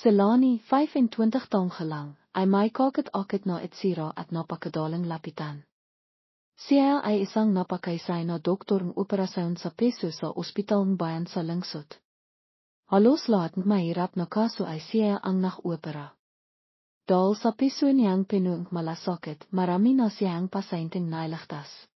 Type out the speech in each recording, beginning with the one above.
Selani, 25 taong gelang, ay may kakit akit na itsira at napakadaling lapitan. Siya ay isang napakaysay na doktor ng operasyon sa peso sa ospital ng bayan sa lungsod. Halos lahat ng mahirap na kaso ay siya ang nak-opera. Dahil sa peso niyang pinuang malasakit, marami na siyang pasyenteng nailigtas.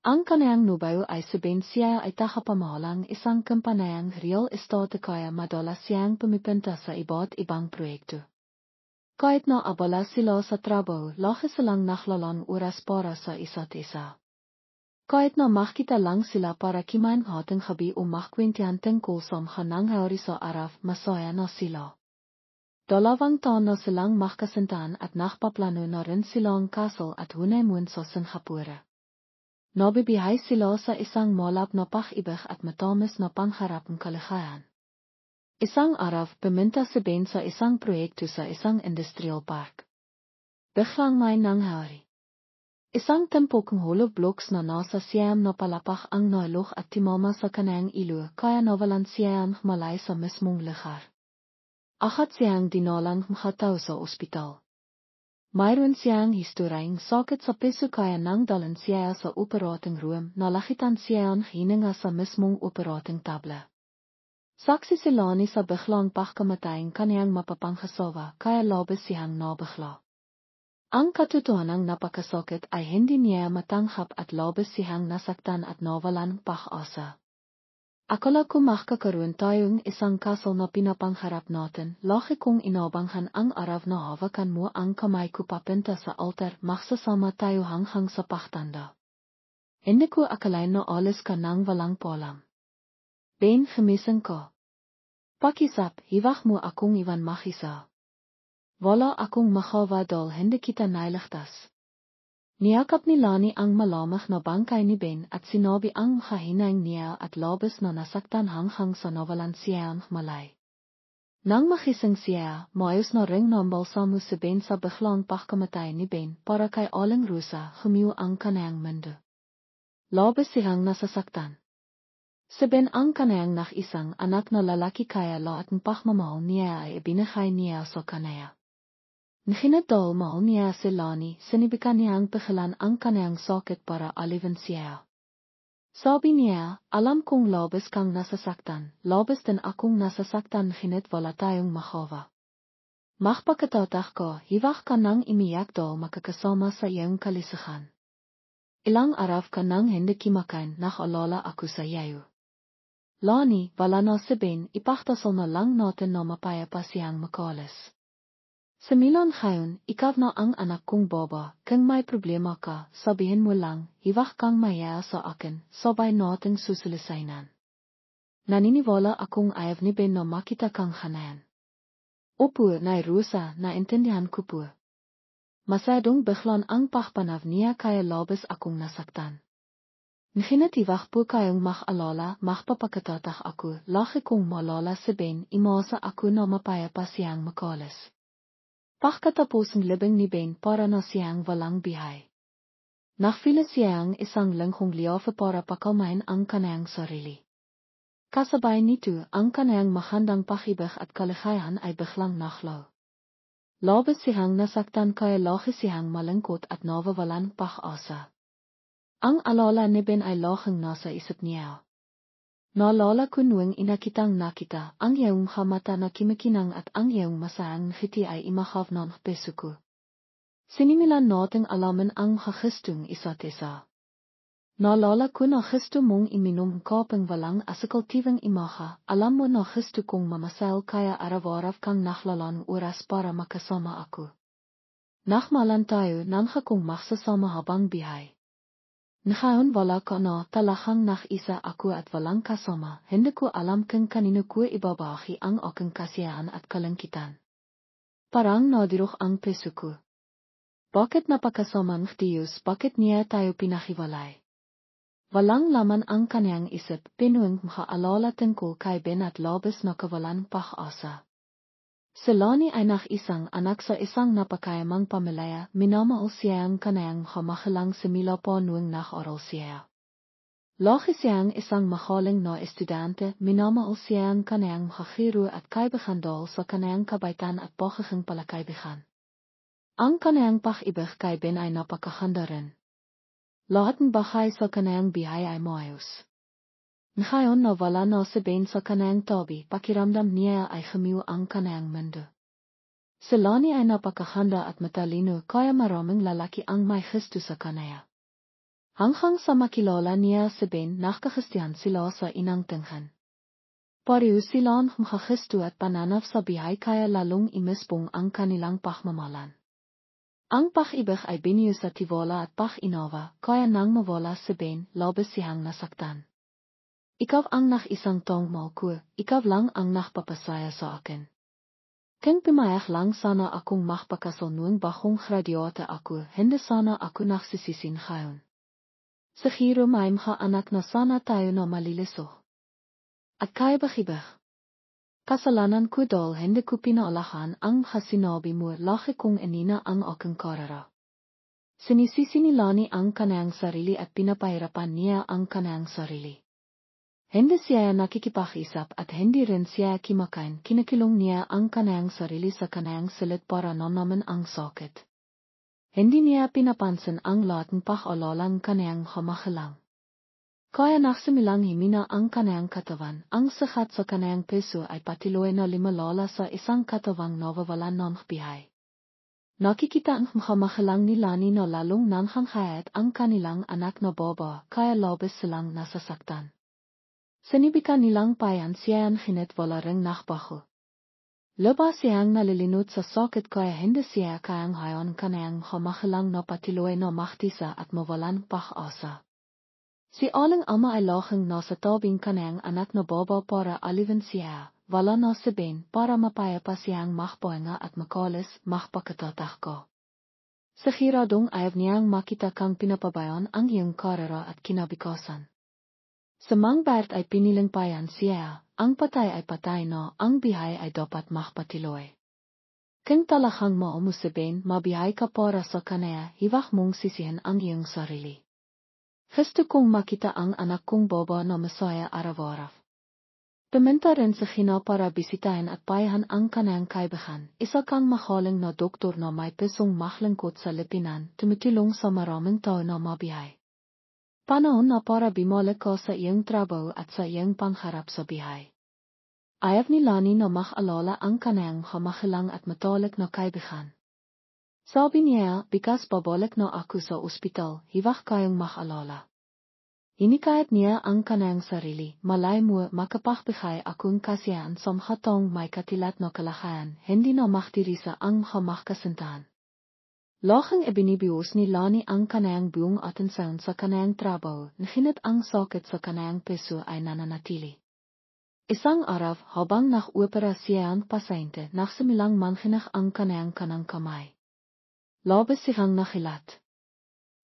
Ang kaniyang nubayo ay sabihin siya ay takapamahalang isang kampanayang real estate kaya madalas siyang pumipinta sa iba't ibang proyekto. Kahit na abala sila sa trabaho, lagi silang naklalang oras para sa isa't isa. Kahit na makita lang sila para kimain hating gabi o makkwentihan tungkol sa mga nangyari sa araw, masaya na sila. 2 taon na silang makasintahan at nakpaplano na rin silang kasal at honeymoon sa Singapore. Nabibihay sila sa isang malap na pag-ibig at matamis na pangharap ng kaligayahan. Isang araw, pumunta si Ben sa isang proyekto sa isang industrial park. Biglang may nangyari. Isang tempok ng hollow blocks na nasa siyam na palapag ang nailog at timama sa kaniyang ilo kaya nawalan siyang malay sa mismong lugar. Agad siyang dinalang makataw sa ospital. Mayroon siyang historiang sakit sa piso kaya nang dalan siya sa operating room, nalakitan siyang hininga sa mismong operating tabla. Saksi si Lani sa biglang pagkamatay kaniyang mapapanghasawa kaya labis siyang nabigla. Ang katotohanang napakasakit ay hindi niya matanggap at labis siyang nasaktan at nawalan ng pag-asa. Akala ko makakaroon tayong isang kasal na pinapangharap natin, lagi kong inabanghan ang araw na hawakan mo ang kamay ko papunta sa altar, magsasama tayo hanggang sa pagtanda. Hindi ko akalain na alis ka nang walang paalam. Ben, gemisin ko. Pakisap, hiwag mo akong iwan mag-isa. Wala akong magawa dahil hindi kita nailigtas. Niyakap ni Lani ang malamig na bangkay ni Ben at sinabi ang kahinang niya at labis na nasaktan hanggang sa nawalan siya ng malay. Nang makising siya, maayos na ring nambalsamo si Ben sa biglang pagkamatay ni Ben para kay Aling Rosa humiyo ang kaniyang mundo. Labis siyang nasasaktan. Si Ben ang kaniyang isang anak na lalaki kaya lahat ng pagmamahal niya ay ibinigay niya sa kaniya. Nahinadal mahal niya si Lani, sinibikan niyang pigilan ang kaniyang sakit para alivin siya. Sabi niya, alam kong labis kang nasasaktan, labis din akong nasasaktan hinit wala tayong magawa. Magpakatatak ko, hiwag ka nang imiyak dahil makakasama sa iyong kalisihan. Ilang araw ka nang hindi kimakain, nakalala ako sa iyo. Lani, wala na si Ben, ipagtasal na lang natin na mapayapa siyang makalis. Sa milon ngayon, ikaw na ang anak kong baba, kung may problema ka, sabihin mo lang, hiwag kang maya sa akin, sabay nating susulisainan. Naniniwala akong ayaw ni Ben na makita kang hanayan. Opo, Nay Rosa, naintindihan ko po. Masyadong biglan ang pagpanaw niya kaya labis akong nasaktan. Nginitiwag po kayong mag-alala, magpapakatatak ako, lagi kong malala si Ben, imasa ako na mapayapa siyang makalis. Pagkatapos ng libing ni Ben para na siyang walang bihay. Nakfila siyang isang langhong liyafa para pakalmain ang kaniyang sarili. Kasabay nito, ang kaniyang mahandang pag-ibig at kaligayahan ay biglang naklaw. Labis siyang nasaktan kaya lagi siyang malungkot at nawawalan ng pag-asa. Ang alala ni Ben ay laging nasa isip niya. Naalala ko noong inakitang nakita, ang iyong mata na kimikinang at ang iyong masayang ngiti ay imakaw ng puso ko. Sinimilan nating alaman ang hagistong isa't isa. Naalala ko na gusto mong iminom kapang walang asakaltivang imaha, alam mo na gusto kong mamasal kaya araw-araw kang naklalang oras para makasama ako. Nakmalan tayo nang kong magsasama habang bihay. Ngayon wala ka na, talahang isa ako at walang kasama, hindi ko alam kung kanino ko ibabahagi ang aking kasiyahan at kalangkitan. Parang nadirok ang puso ko. Bakit napakasama ng Diyos, bakit niya tayo pinahiwalay? Walang laman ang kaniyang isip, pinuwing makaalala tungkol kay Ben at labis na kawalan pag-asa. Si Lani ay isang anak sa isang napakayamang pamilya, minamahal siya ang kaniyang kamahalang simila po noong nag-aral siya. Lagi siang isang magaling na estudante, minama al siang kanang magagiru at kaibigan sa kanang kabaitan at pogiging pala kaibigan. Ang kanang pag-ibig kay Ben ay napakaganda rin. Lahat ng bagay sa kanang bihay ay maayos. Ngayon na wala na si Ben sa kanang tabi, pakiramdam niya ay gemiw ang kanang mundo. Si Lani ay napakaganda at matalino kaya maraming lalaki ang may gusto sa kanaya. Hanggang sa makilala niya si Ben, nakakastiyan sila sa inang tinghan. Pareho silang humagisto at pananap sa bihay kaya lalong imispong ang kanilang pagmamalan. Ang pag-ibig ay binyo sa tiwala at pag-inawa, kaya nang mawala si Ben, labis siyang nasaktan. Ikaw ang isang tong mahal ko, ikaw lang ang nagpapasaya sa akin. Kung pumayag lang sana akong magpakasal noong bagong graduate ako, hindi sana ako nagsisisin ngayon. Siguro may mga anak na sana tayo na maliliso. At kaya bakibig. Kasalanan ko dahil hindi ko pinaalahan ang sinabi mo laki kong inina ang aking karera. Sinisisi ni Lani ang kanang sarili at pinapahirapan niya ang kanang sarili. Hindi siya nakikipag-isap at hindi rin siya kimakain, kinakilong niya ang kanang sarili sa kanang silid para nanaman ang sakit. Hindi niya pinapansin ang lahat ng pag-alalang kanang hamahalang. Kaya nagsimilang himina ang kanang katawan, ang sakat sa kanang peso ay patiloy na limalala sa isang katawang nawawalan ng bihay. Nakikita ang hamahalang ni Lani na lalong nanghangayat ang kanilang anak na baba, kaya labis silang nasasaktan. Sinibikan nilang payan siyang hinit wala ring nakbaho. Laba siyang nalilinot sa sakit kaya hindi siya kayang hayon kanang hamahalang na patiloy na mahtisa at mawalan pag-asa. Si aling ama ay laching nasa tabing kanang anak na baba para alivin siya, wala na si Ben para mapaya pa siyang makpahinga at makalis, makpakatatah ko. Sigiradong ayaw niyang makita kang pinapabayan ang iyong karera at kinabikasan. Sa mangbert ay piniling payan siya, ang patay ay patay na, ang bihay ay dapat makpatiloy. Kung talakang mo si Ben, mabihay ka para sa kanaya, hiwak mong sisihin ang iyong sarili. Gusto kong makita ang anak kong baba na masaya araw-araw. Pumunta rin sa China para bisitahin at payahan ang kanang kaibigan, isa kang magaling na doktor na may pisong maglingkod sa lipinan, tumutulong sa maraming tao na mabihay. Panahon na para bumalik ka sa iyong trabaho at sa iyong pangharap sa bihay. Ayaw ni Lani na mag-alala ang kanang hamahalang at matalik na kaibigan. Sabi niya, bikas babalik na ako sa ospital, hiwak kayong mag-alala. Hinikayat niya ang kanang sarili, malay mo makapagbigay akong kasiyahan sa hatong may katilat na kalakayan, hindi na maktirisa ang hamakasintahan. Laching ibinibius ni Lani ang kanang buong atensyon sa kanang trabaho, nahinit ang sakit sa kanang peso ay nananatili. Isang araw, habang nak-opera siya ang pasyente, nagsimilang manhinak ang kanang kamay. Labis siyang nakilat.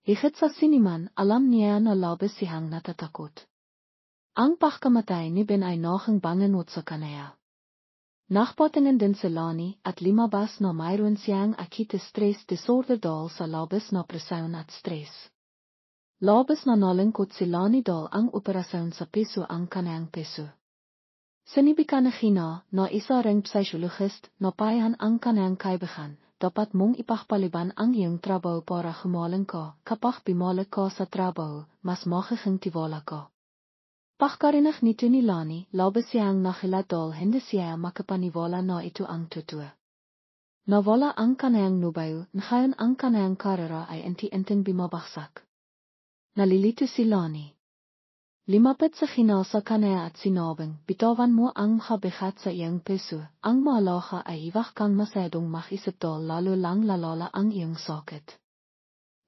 Higit sa siniman, alam niya na labis siyang natatakot. Ang pagkamatay ni Ben ay naging bangungot sa kanaya. Nakpatingin din si Lani at limabas na mayroon siyang acute stress disorder dahil sa labis na presyon at stress. Labis na nalungkot si Lani dahil ang operasyon sa peso ang kanayang peso. Sinibikan na China na isa ring psychologist na payahan ang kanayang kaibigan. Dapat mong ipagpaliban ang iyong trabaho para gumaling ka, kapag bumalik ka sa trabaho, mas magiging tiwala ka. Pagkarinig nito ni Lani, labis siyang nakilat dahil hindi siya makapaniwala na ito ang totoo. Nawala ang kanayang nubayo, ngayon ang kanayang karera ay unti-unting bumabagsak. Nalilito si Lani. Limapit sa China sa kanaya at sinabing, bitawan mo ang habigat sa iyong peso, ang mahalaga ay hiwak kang masyadong mag-isip dahil lalo lang lalala ang iyong sakit.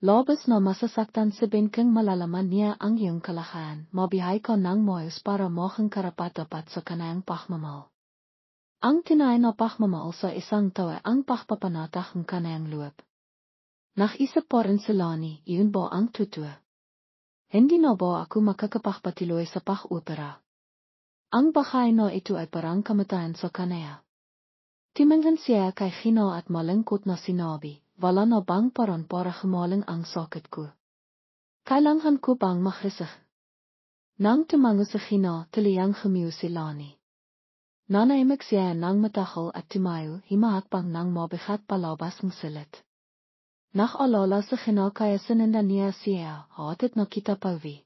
Labis na masasaktan si Ben kung malalaman niya ang iyong kalakayan, mabihay ka ng maayos para maging karapat-dapat sa kanayang pagmamahal. Ang tinay na pagmamahal sa isang tao ay ang pagpapanatag ng kanayang loob. Nag-isip pa rin si Lani, iyon ba ang totoo? Hindi na ba ako makakapagpatiloy sa pag-opera? Ang bagay na ito ay parang kamatayan sa kanaya. Tumingin siya kay China at malungkot na sinabi, wala na bang parang para gumaling ang sakit ko? Kailangan ko bang magrisik? Nang tumango sa Gina tiliyang gemiu silani. Nana imek siya nang matachol at tumayo himahakpang nang mabigat palabas ng silit. Nach alala sa Gina kaya sininda niya siya hatit na kita pawi.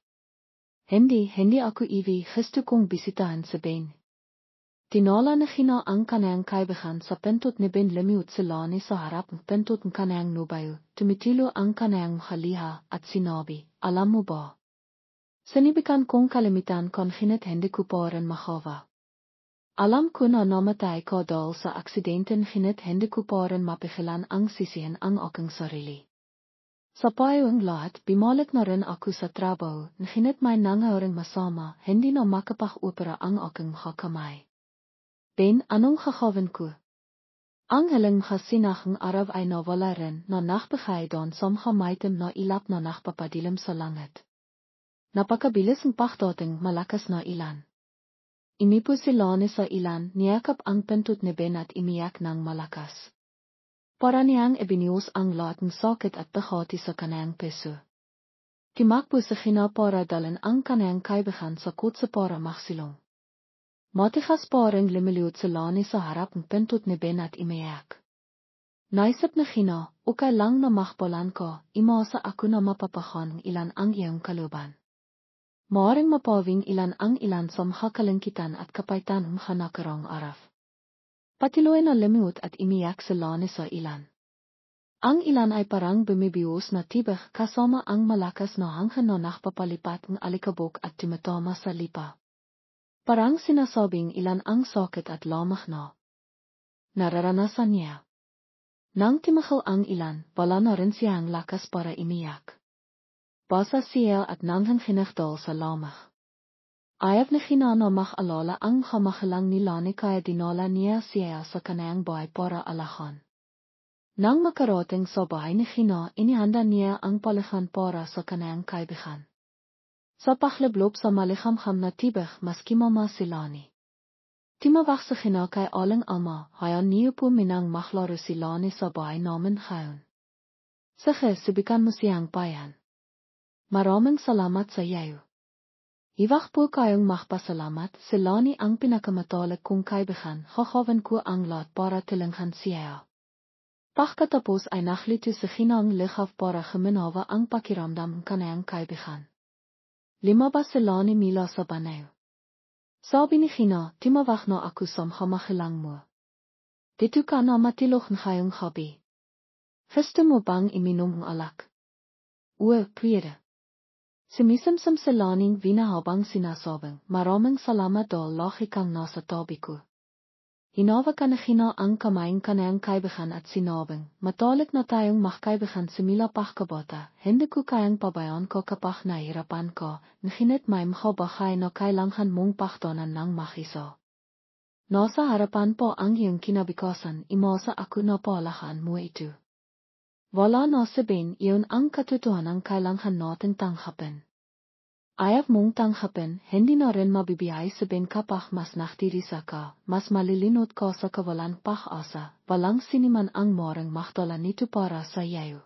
Hindi ako iwi gistu kong bisitahan sa ben. Tinala na Gina ang kanang kaibigan sa pentot ni Ben lemiut silani sa harap ng pentot ng kanang nubayo, tumitilo ang kanang khaliha at sinabi, alam mo ba? Sinibikan kong kalimitan kon hinit hindi ko pa rin makava. Alam ko na namatay ko dahil sa aksidenten hinit hindi ko pa rin mapigilan ang sisihin ang aking sarili. Sa payong lahat, bimalik na rin ako sa trabaho, na hinit may nangyaring masama, hindi na makapag-opera ang aking kamay. Ben, anong gagawin ko? Ang hiling sinahang araw ay nawala rin na nagbigay doon somehow maitim na ilap na nagpapadilim sa langit. Napakabilis ang pagdating malakas na ilan. Imipo sila ni sa ilan, niyakap ang pentot ni Ben at imiyak ng malakas. Para niyang ibinius ang lahat ng sakit at bahati sa kanang peso. Timakbo sa Gina para dalhin ang kanang kaibigan sa kotse para maksilong. Matigas parang lumiliot sila ni sa harap ng pentot ni Ben at imiyak. Naisip na Gina, okay lang na makpalan ko, imasa ako na mapapahan ilan ang iyong kaluban. Maaring mapawing ilan ang ilan sa makakalangkitan at kapaitan ng hanakarang araf. Patiloy na limiut at imiyak sila ni sa ilan. Ang ilan ay parang bumibiyos na tibak kasama ang malakas na hangin na nakpapalipat ng alikabok at tumatama sa lipa. Parang sinasabing ilan ang sakit at lamang na nararanasan niya. Nang timahal ang ilan, wala na rin siyang lakas para imiyak. Basa siya at nanghang hinagdal sa lamang. Ayaw na Gina na makalala ang kamahalang nila ni kaya dinala niya siya sa kanang bahay para alahan. Nang makarating sa bahay ni Gina, inihanda niya ang palihan para sa kanang kaibigan. Sa paglablob sa malihamham na tibak maski mama silani. Timawak sa Gina kay aling ama, hayan niyo po minang maklaro silani sa bahay namin ngayon. Sige, subikan mo siyang bayan. Maraming salamat sa iyo. Iwak po kayong magpasalamat, silani ang pinakamatalag kong kaibigan, gagawin ko ang lahat para tilinghan siya. Pagkatapos ay naglito sa Gina ang ligaw para guminawa ang pakiramdam ng kanang kaibigan. Limabas silani mila sa banaw. Sabi ni Gina, timawak na ako sa kamahilang mo. Dito ka na matilok ng kayong hobby. Gusto mo bang iminom ng alak? Pwede. Sumisamsam silaning vinahabang sinasabing, maraming salamat dahil laki kang nasa tabi ko. Hinawa ka na Gina ang kamay ng kanang kaibigan at sinabing, matalik na tayong magkaibigan simula pagkabata, hindi ko kayang pabayaan ko kapag nahirapan ko, nahinit may makabahay na kailangan mong paktonan ng makisa. Nasa harapan po ang iyong kinabikasan, imasa ako na palahan mo ito. Wala na sabihin, iyon ang katotohanan kailangan natin tanggapin. Ayaw mong tanggapin, hindi na rin mabibiyay sabihin kapag mas naktirisa ka, mas malilinot ka sa kawalan pag-asa, walang siniman ang morang magdala nito para sa iyo.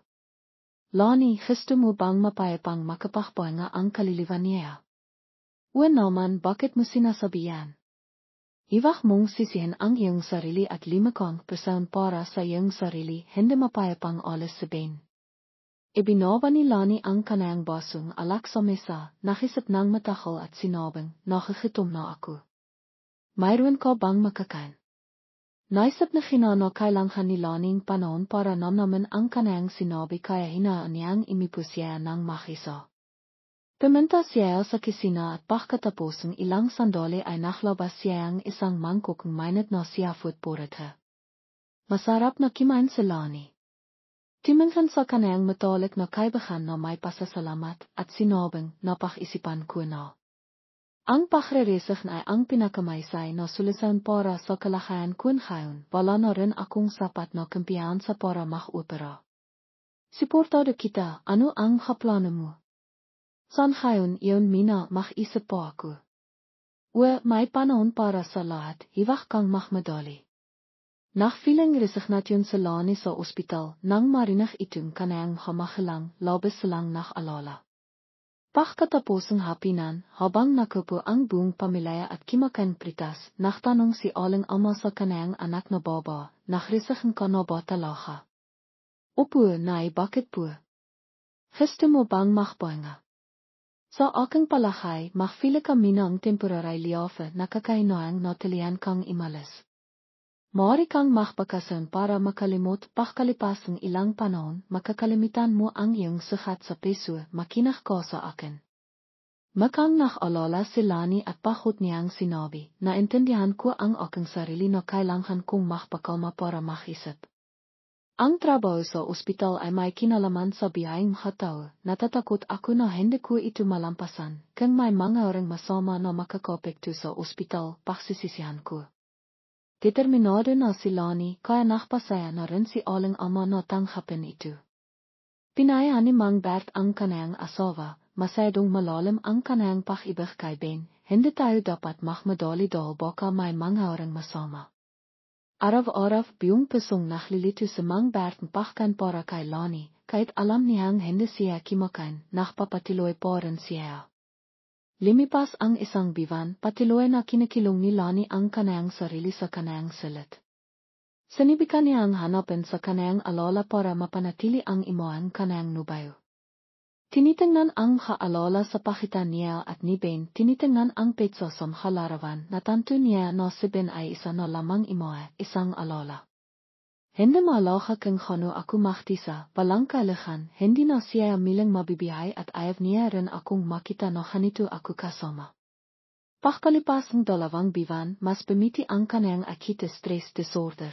Lani, gusto mo bang mapayapang makapagpahinga ang kaliliwan niya? Naman, bakit mo sinasabihan? Iwak mong sisihin ang iyong sarili at limakang person para sa iyong sarili, hindi mapayapang alas sabihin. Ibinawa ni Lani ang kanang basong alak sa mesa, nakisip ng matahal at sinabing, nakikitom na ako. Mayroon ka bang makakain? Naisip na Gina na kailangan ni Lani panahon para namnaman ang kanang sinabi kaya hinaan niyang imipo siya ng makisa. Pumunta siya sa kusina at pagkatapos ng ilang sandali ay naklabas siya ang isang mangkok ng mainit na seafood porridge. Masarap na kimain si Lani. Timingan sa kanang matalik na kaibigan na may pasasalamat at sinabing napag-isipan ko na. Ang pagre-resign ay ang pinakamaysay na solusyon para sa kalagayan ko ngayon, wala na rin akong sapat na kumpiyansa para mag-opera. Suportado kita, ano ang kaplano mo? San ngayon iyon mina mag-isip po ako. May panahon para sa lahat, hiwak kang magmadali. Nachviling resignasyon sa Lani sa ospital, nang marinig itong kanang kamahilang, labis silang nakalala. Pagkatapos hapinan, habang nakupo ang buong pamilya at kimakan pritas, nagtanong si Aling ama sa kanyang anak na baba, nagrisihan ka na ba talaga? Opo, nay, bakit po? Gusto mo bang magpahinga? Sa aking palagay, magpili kami ng temporary liafe na kakainang natilian kang imalis. Maaari kang magpakasan para makalimot pagkalipas ng ilang panahon, makakalimutan mo ang iyong sugat sa peso, makinig ka sa akin. Makang nag-alala si Lani at pakot niyang sinabi, naintindihan ko ang aking sarili na kailangan kong magpakalma para mag-isip. Ang trabaho sa ospital ay may kinalaman sa biyayang hataw, natatakot ako na hindi ko ito malampasan, kung may mga orang masama na makakapekto sa ospital, pagsisisihan ko. Determinado na si Lani, kaya nagpasaya na rin si Aling ama na tanggapin ito. Pinaya ni Mang Bert ang kanyang asawa, masyadong malalim ang kanyang pag-ibig kay Ben, hindi tayo dapat magmadali dahil baka may mga orang masama. Araw-araw biyong pusong naglilito si Mang Bert pakkan para kay Lani, kahit alam niyang hindi siya kimakain, nagpapatuloy pa rin siya. Limipas ang isang biwan, patuloy na kinikilong ni Lani ang kanyang sarili sa kanyang silid. Sinibikan niyang hanapin sa kanyang alala para mapanatili ang imuang kanyang nubayo. Tinitingnan ang kaalala sa pagitan niya at ni Ben, tinitingnan ang petsa sa halarawan, natanto niya na si Ben ay isa na lamang imuha, isang alala. Hindi malaga kung kano ako maktisa, walang kalihan, hindi na siya milang mabibihay at ayaw niya rin akong makita na ganito ako kasama. Pagkalipas ng 2 biwan, mas pumiti ang kanyang acute stress disorder.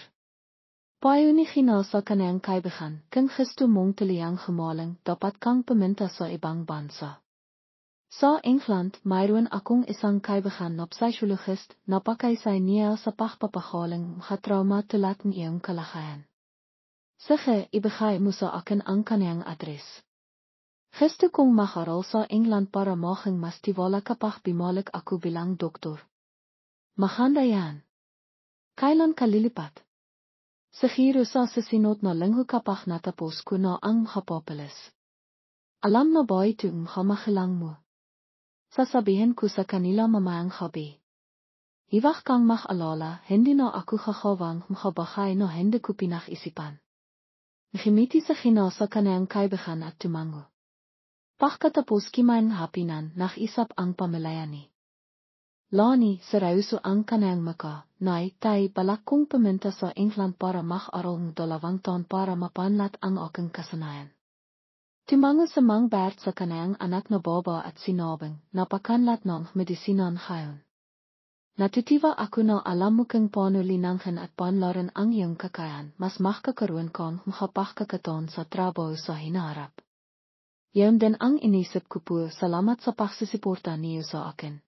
Payo ni Gina sa kanyang kaibigan, kung gusto mong tiliyang gemaling, dapat kang pumunta sa ibang bansa. Sa England, mayroon akong isang kaibigan na psychologist na pakaysay niya sa pagpapagaling ng trauma tulad ng iyong kalagayan. Sige, ibigay mo sa akin ang kanyang adres. Gusto kong mag-aral sa England para maging mas tiwala kapag bumalik ako bilang doktor. Maganda yan. Kailan ka lilipat? Siguro sa susunod na linggo kapag natapos ko na ang papeles. Alam na ba ito ang kamahilang mo? Sasabihin ko sa kanila mamayang gabi. Iwag kang mag-alala, hindi na ako gagawang magbagay na hindi ko pinag-isipan. Ngimiti sa Gina sa kanyang kaibigan at tumango. Pagkatapos kimain hapinan, nag-isip ang pamilya ni Lani, seryoso ang kanyang maka, nay, tay, balak kong pumunta sa England para mag-aral ng 2 taon para mapanlat ang aking kasanayan. Tumango sa Mang Bert sa kanyang anak na baba at sinabing, napakanlat ng medisinan ngayon. Natutiwa ako na alam mo kung paano linanghan at panlaran ang iyong kakayan, mas makakaroon kang makapagkakataon sa trabaho sa hinaharap. Yan din ang inisip ko po, salamat sa pagsisiporta niyo sa akin.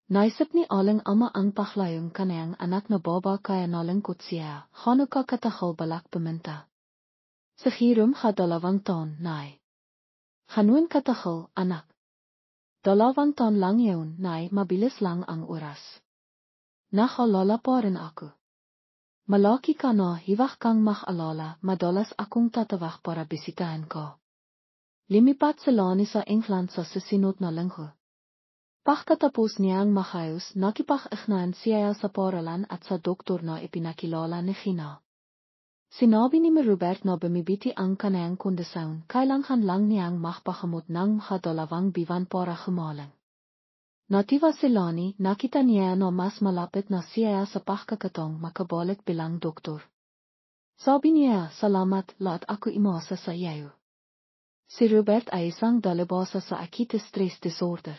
Naisip ni Aling ama ang paklayong kanyang anak na baba kaya nalungkot siya, kano ka katahal balak pumunta. Siguro ka 2 taon, nay. Ganon katahal, anak. 2 taon lang yun, nay, mabilis lang ang oras. Nakalala pa rin ako. Malaki ka na, hiwag kang mag-alala, madalas akong tatawag para bisitahin ko. Limipat si Lani sa England sa susunod na linggo. Pagkatapos niyang makayos, nakipag-ugnayan siya sa paralan at sa doktor na ipinakilala ni Gina. Sinabi ni Robert na bumibiti ang kanyang kondisyon, kailangan lang niyang magpakamot ng mga 2 biwan para gumaling. Natiwa si Lani, nakita niya na mas malapit na siya sa pagkakataong makabalik bilang doktor. Sabi niya, salamat, lahat ako imasa sa iyo. Si Robert ay isang dalibhasa sa acute stress disorder.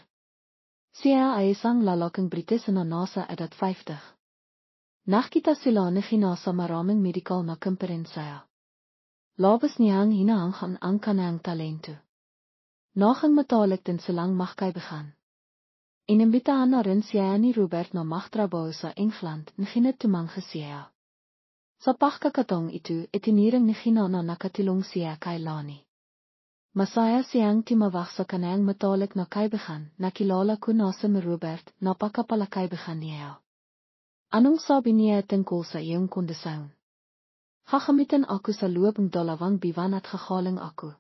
Siya ay isang lalaking British na nasa edad 50. Nakita sila ni Gina sa maraming medical na komperensya. Labas niyang hinaangkan ang kanyang talento. Nagang matalik din silang magkaibigan. Inimbitahan na rin siya ni Robert na magtrabaho sa England na tumangha siya. Sa pagkakataong ito, itiniring ni Gina na nakatilong siya kay Lani. Masaya siyang timawag sa kanyang matalik na kaibigan, nakilala ko na si Robert, napakapalakaibigan niya. Anong sabi niya tungkol sa iyong kondisyon? Gagamitin ako sa loob ng 2 biwan at gagaling ako.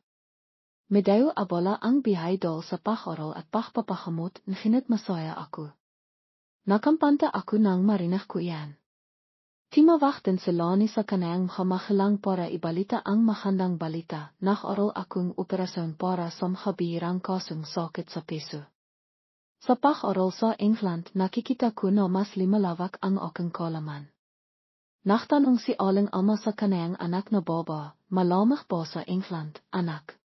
Medeu abola ang bihai dol sa pachoral at papapahamot nginit masaya aku. Nakampanta aku nang marinig ko yan. Timawagten silani sa kanang mamahalang para ibalita ang mahandang balita, nag-aral akong operasyon para sa makabihirang kasong sakit sa puso. Sa pag-aral sa England nakikita ko na mas limalawak ang aking kaalaman. Nagtanong si aling ama sa kanang anak na baba, malamig ba sa England, anak?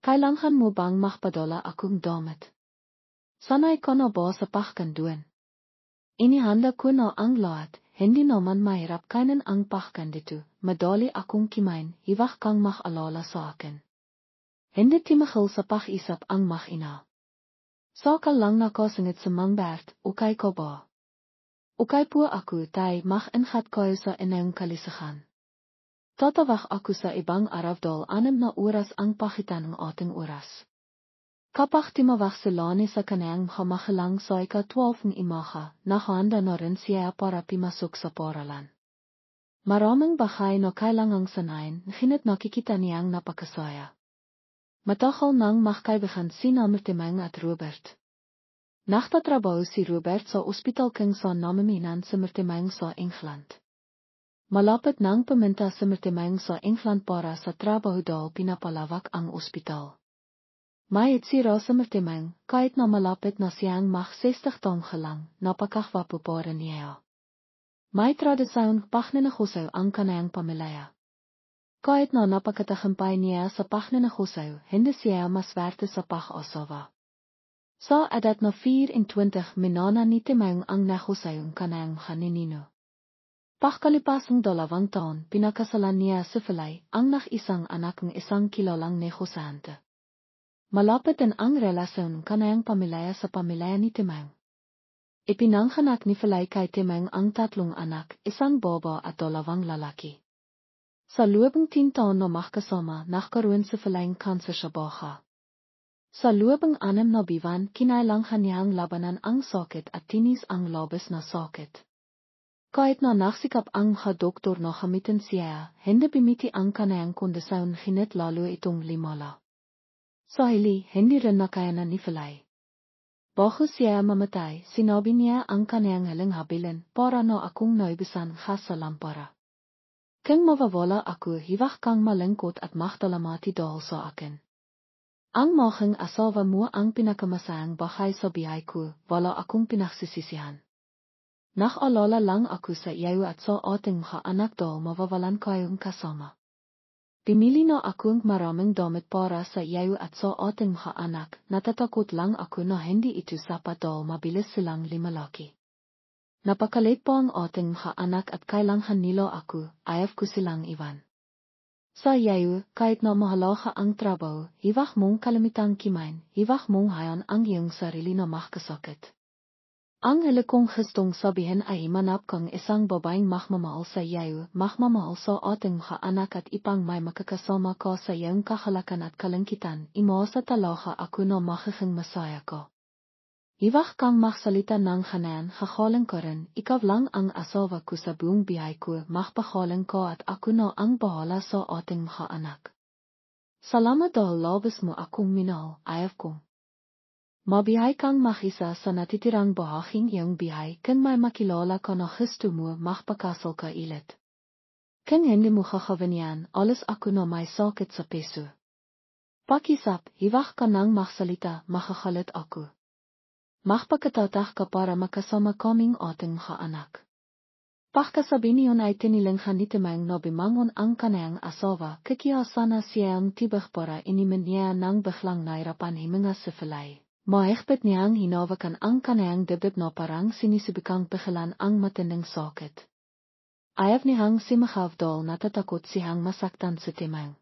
Kailangan mo bang magpadala akong damit? Sanay ka na ba sa pagkanduan? Inihanda ko na ang lahat. Hindi naman mahirap kainin ang pakkan dito, madali akong kimain, hiwag kang mag-alala sa akin. Hindi timahal sa pag-isip ang mag-ina. Saka lang nakasingit sa mangbert, ukay ko ba? Ukay po ako tay mag-ingat kayo sa inyong kalisahan. Tatawag ako sa ibang araw dal 6 na oras ang pagitan ng ating oras. Kapag timawag sila ni sa kanang hamahalang sa ika-12 ng imaha, nahanda na rin siya para pimasok sa paralan. Maraming bahay na kailangang sanayin, ngunit nakikita niyang napakasaya. Matagal nang magkaibigan sina Martimeng at Robert. Nagtatrabaho si Robert sa ospital king sa namiminan sa Martimeng sa England. Malapit nang pumunta sa Martimeng sa England para sa trabaho dahil pinapalawak ang ospital. May itsira sa Martimeng, kahit na malapit na siyang mag-60 taong lang, napakagwapo pa rin niya. May tradisyon pagnanakasaw ang kanayang pamilya. Kahit na napakatagumpay niya sa pagnanakasaw, hindi siya maswerte sa pag-asawa. Sa edad na 24 minana ni Timeng ang nakasaw ang kanayang kaninino. Pagkalipasang 2 taon, pinakasalan niya si Filay, ang isang anak ng isang kilalang negosante. Malapit din ang relasyon kanayang pamilya sa pamilya ni Timeng. Ipinanghanak ni Filay kay Timeng ang 3 anak, isang baba at 2 lalaki. Sa loob ng 10 taon na magkasama, nagkaroon si Filay ng kanser sa baga. Sa loob ng 6 na buwan, kinailangan niyang labanan ang sakit at tinis ang labis na sakit. Kahit na nagsikap ang mga doktor na gamitin siya, hindi bimiti ang kanayang kondisyon ngunit lalo itong limala. Sa hili, hindi rin nakayanan ni Filay. Bago siya mamatay, sinabi niya ang kaniyang haling habilin para na akong naibisan sa lampara. Kung mawawala ako, hiwag kang malingkot at magdalamati dahil sa akin. Ang mahing asawa mo ang pinakamasayang bahay sa bihay ko, wala akong pinagsisisihan. Nag-alala lang ako sa iyo at sa ating mga anak dahil mawawalan kayong kasama. Pimili na akong maraming damit para sa iyo at sa ating mga anak, natatakot lang ako na hindi ito sapat dahil mabilis silang limalaki. Napakalit po ang ating mga anak at kailangan nila ako, ayaw ko silang iwan. Sa iyo, kahit na mahalaga ang trabaho, hiwag mong kalimitang kimain, hiwag mong hayan ang iyong sarili na magkasakit. Ang kong gustong sabihin ay manap kang isang babaeng magmamahal sa iyo, magmamahal sa ating mga anak at ipang may makakasama ka sa iyong kahalakan at kalangkitan, imasa talaga ako na magiging masaya ko. Hiwag kang magsalita ng hanan, hakaling ka rin, ikaw lang ang asawa ko sa buong bihay ko, magpakaling ka at ako na ang bahala sa ating mga anak. Salamat dahil labis mo akong minahal, ayaw ko. Mabihay kang makisa sa natitirang bahaging iyong bihay kung may makilala ka na gusto mo magpakasal ka ilit. Kung hindi mo kakawinyan, alas ako na may sakit sa puso. Pakisap, hiwag ka nang magsalita, makakalit ako. Magpakatatag ka para makasama kaming ating mga anak. Pagkasabi niyon ay tinilinghan ni Timeng na bimangon ang kanayang asawa, kaya sana siyang tibag para inimin niya ng biglang nairapan himinga si Filay. Mahigpit niyang hinawakan ang kanayang dibdib na parang sinisibikang pigilan ang matinding sakit. Ayaw niyang simahaw dahil natatakot siyang masaktan si Timeng.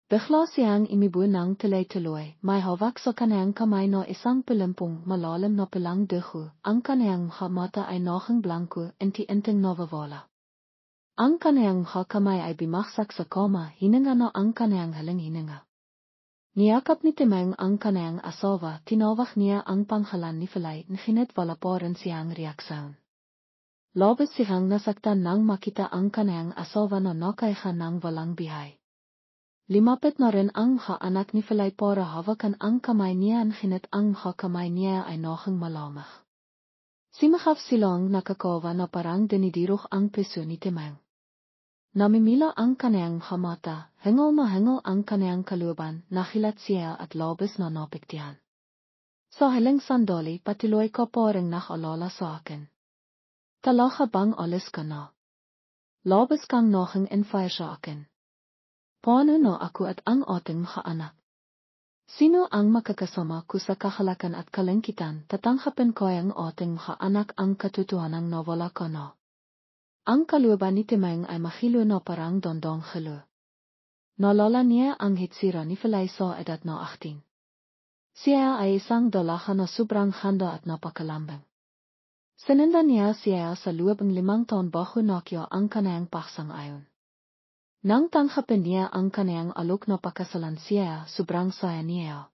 Bigla siyang imibu ng tuloy-tuloy, may hawak sa kanayang kamay na isang pilimpong malalim na pilang dugo, ang kanayang mga mata ay naging blanco, inti-inting nawawala. Ang kanayang mga kamay ay bimaksak sa kama, hininga na ang kanayang haling hininga. Niyakap ni Timeng ang kanayang asawa, tinawag niya ang panghalan ni Filay, ngunit wala pa rin siyang reaksyon. Labis siyang nasaktan nang makita ang kanayang asawa na nakaiha ng walang bihay. Limapit na rin ang mga anak ni Filay para hawakan ang kamay niya ang hinit ang mga kamay niya ay nohang malamig. Simahaf silang nakakawa na parang dinidirok ang piso ni Timang. Namimila ang kanayang mga mata, hengal na hengal ang kanayang kaluban, nakilat siya at labis na napiktihan. Sa hiling sandali patuloy ko parang nakalala sa akin. Talaga bang alis ka na? Labis kang nohang infire sa akin. Paano na ako at ang ating mga anak? Sino ang makakasama ko sa kahalakan at kalangkitan tatanggapin ko ang ating mga anak ang katotohanang nawala ka na? Ang kaluban ni Timang ay mahilo na parang dondong hilo. Nalala niya ang hitsira ni Filay sa edad na 18. Siya ay isang dalaga na sobrang handa at napakalambing. Sininda niya siya sa loob ng 5 taon bago nakya ang kanayang pagsang-ayon. Nang tanggapin niya ang kanayang alok na pakasalan siya, sobrang saya niya.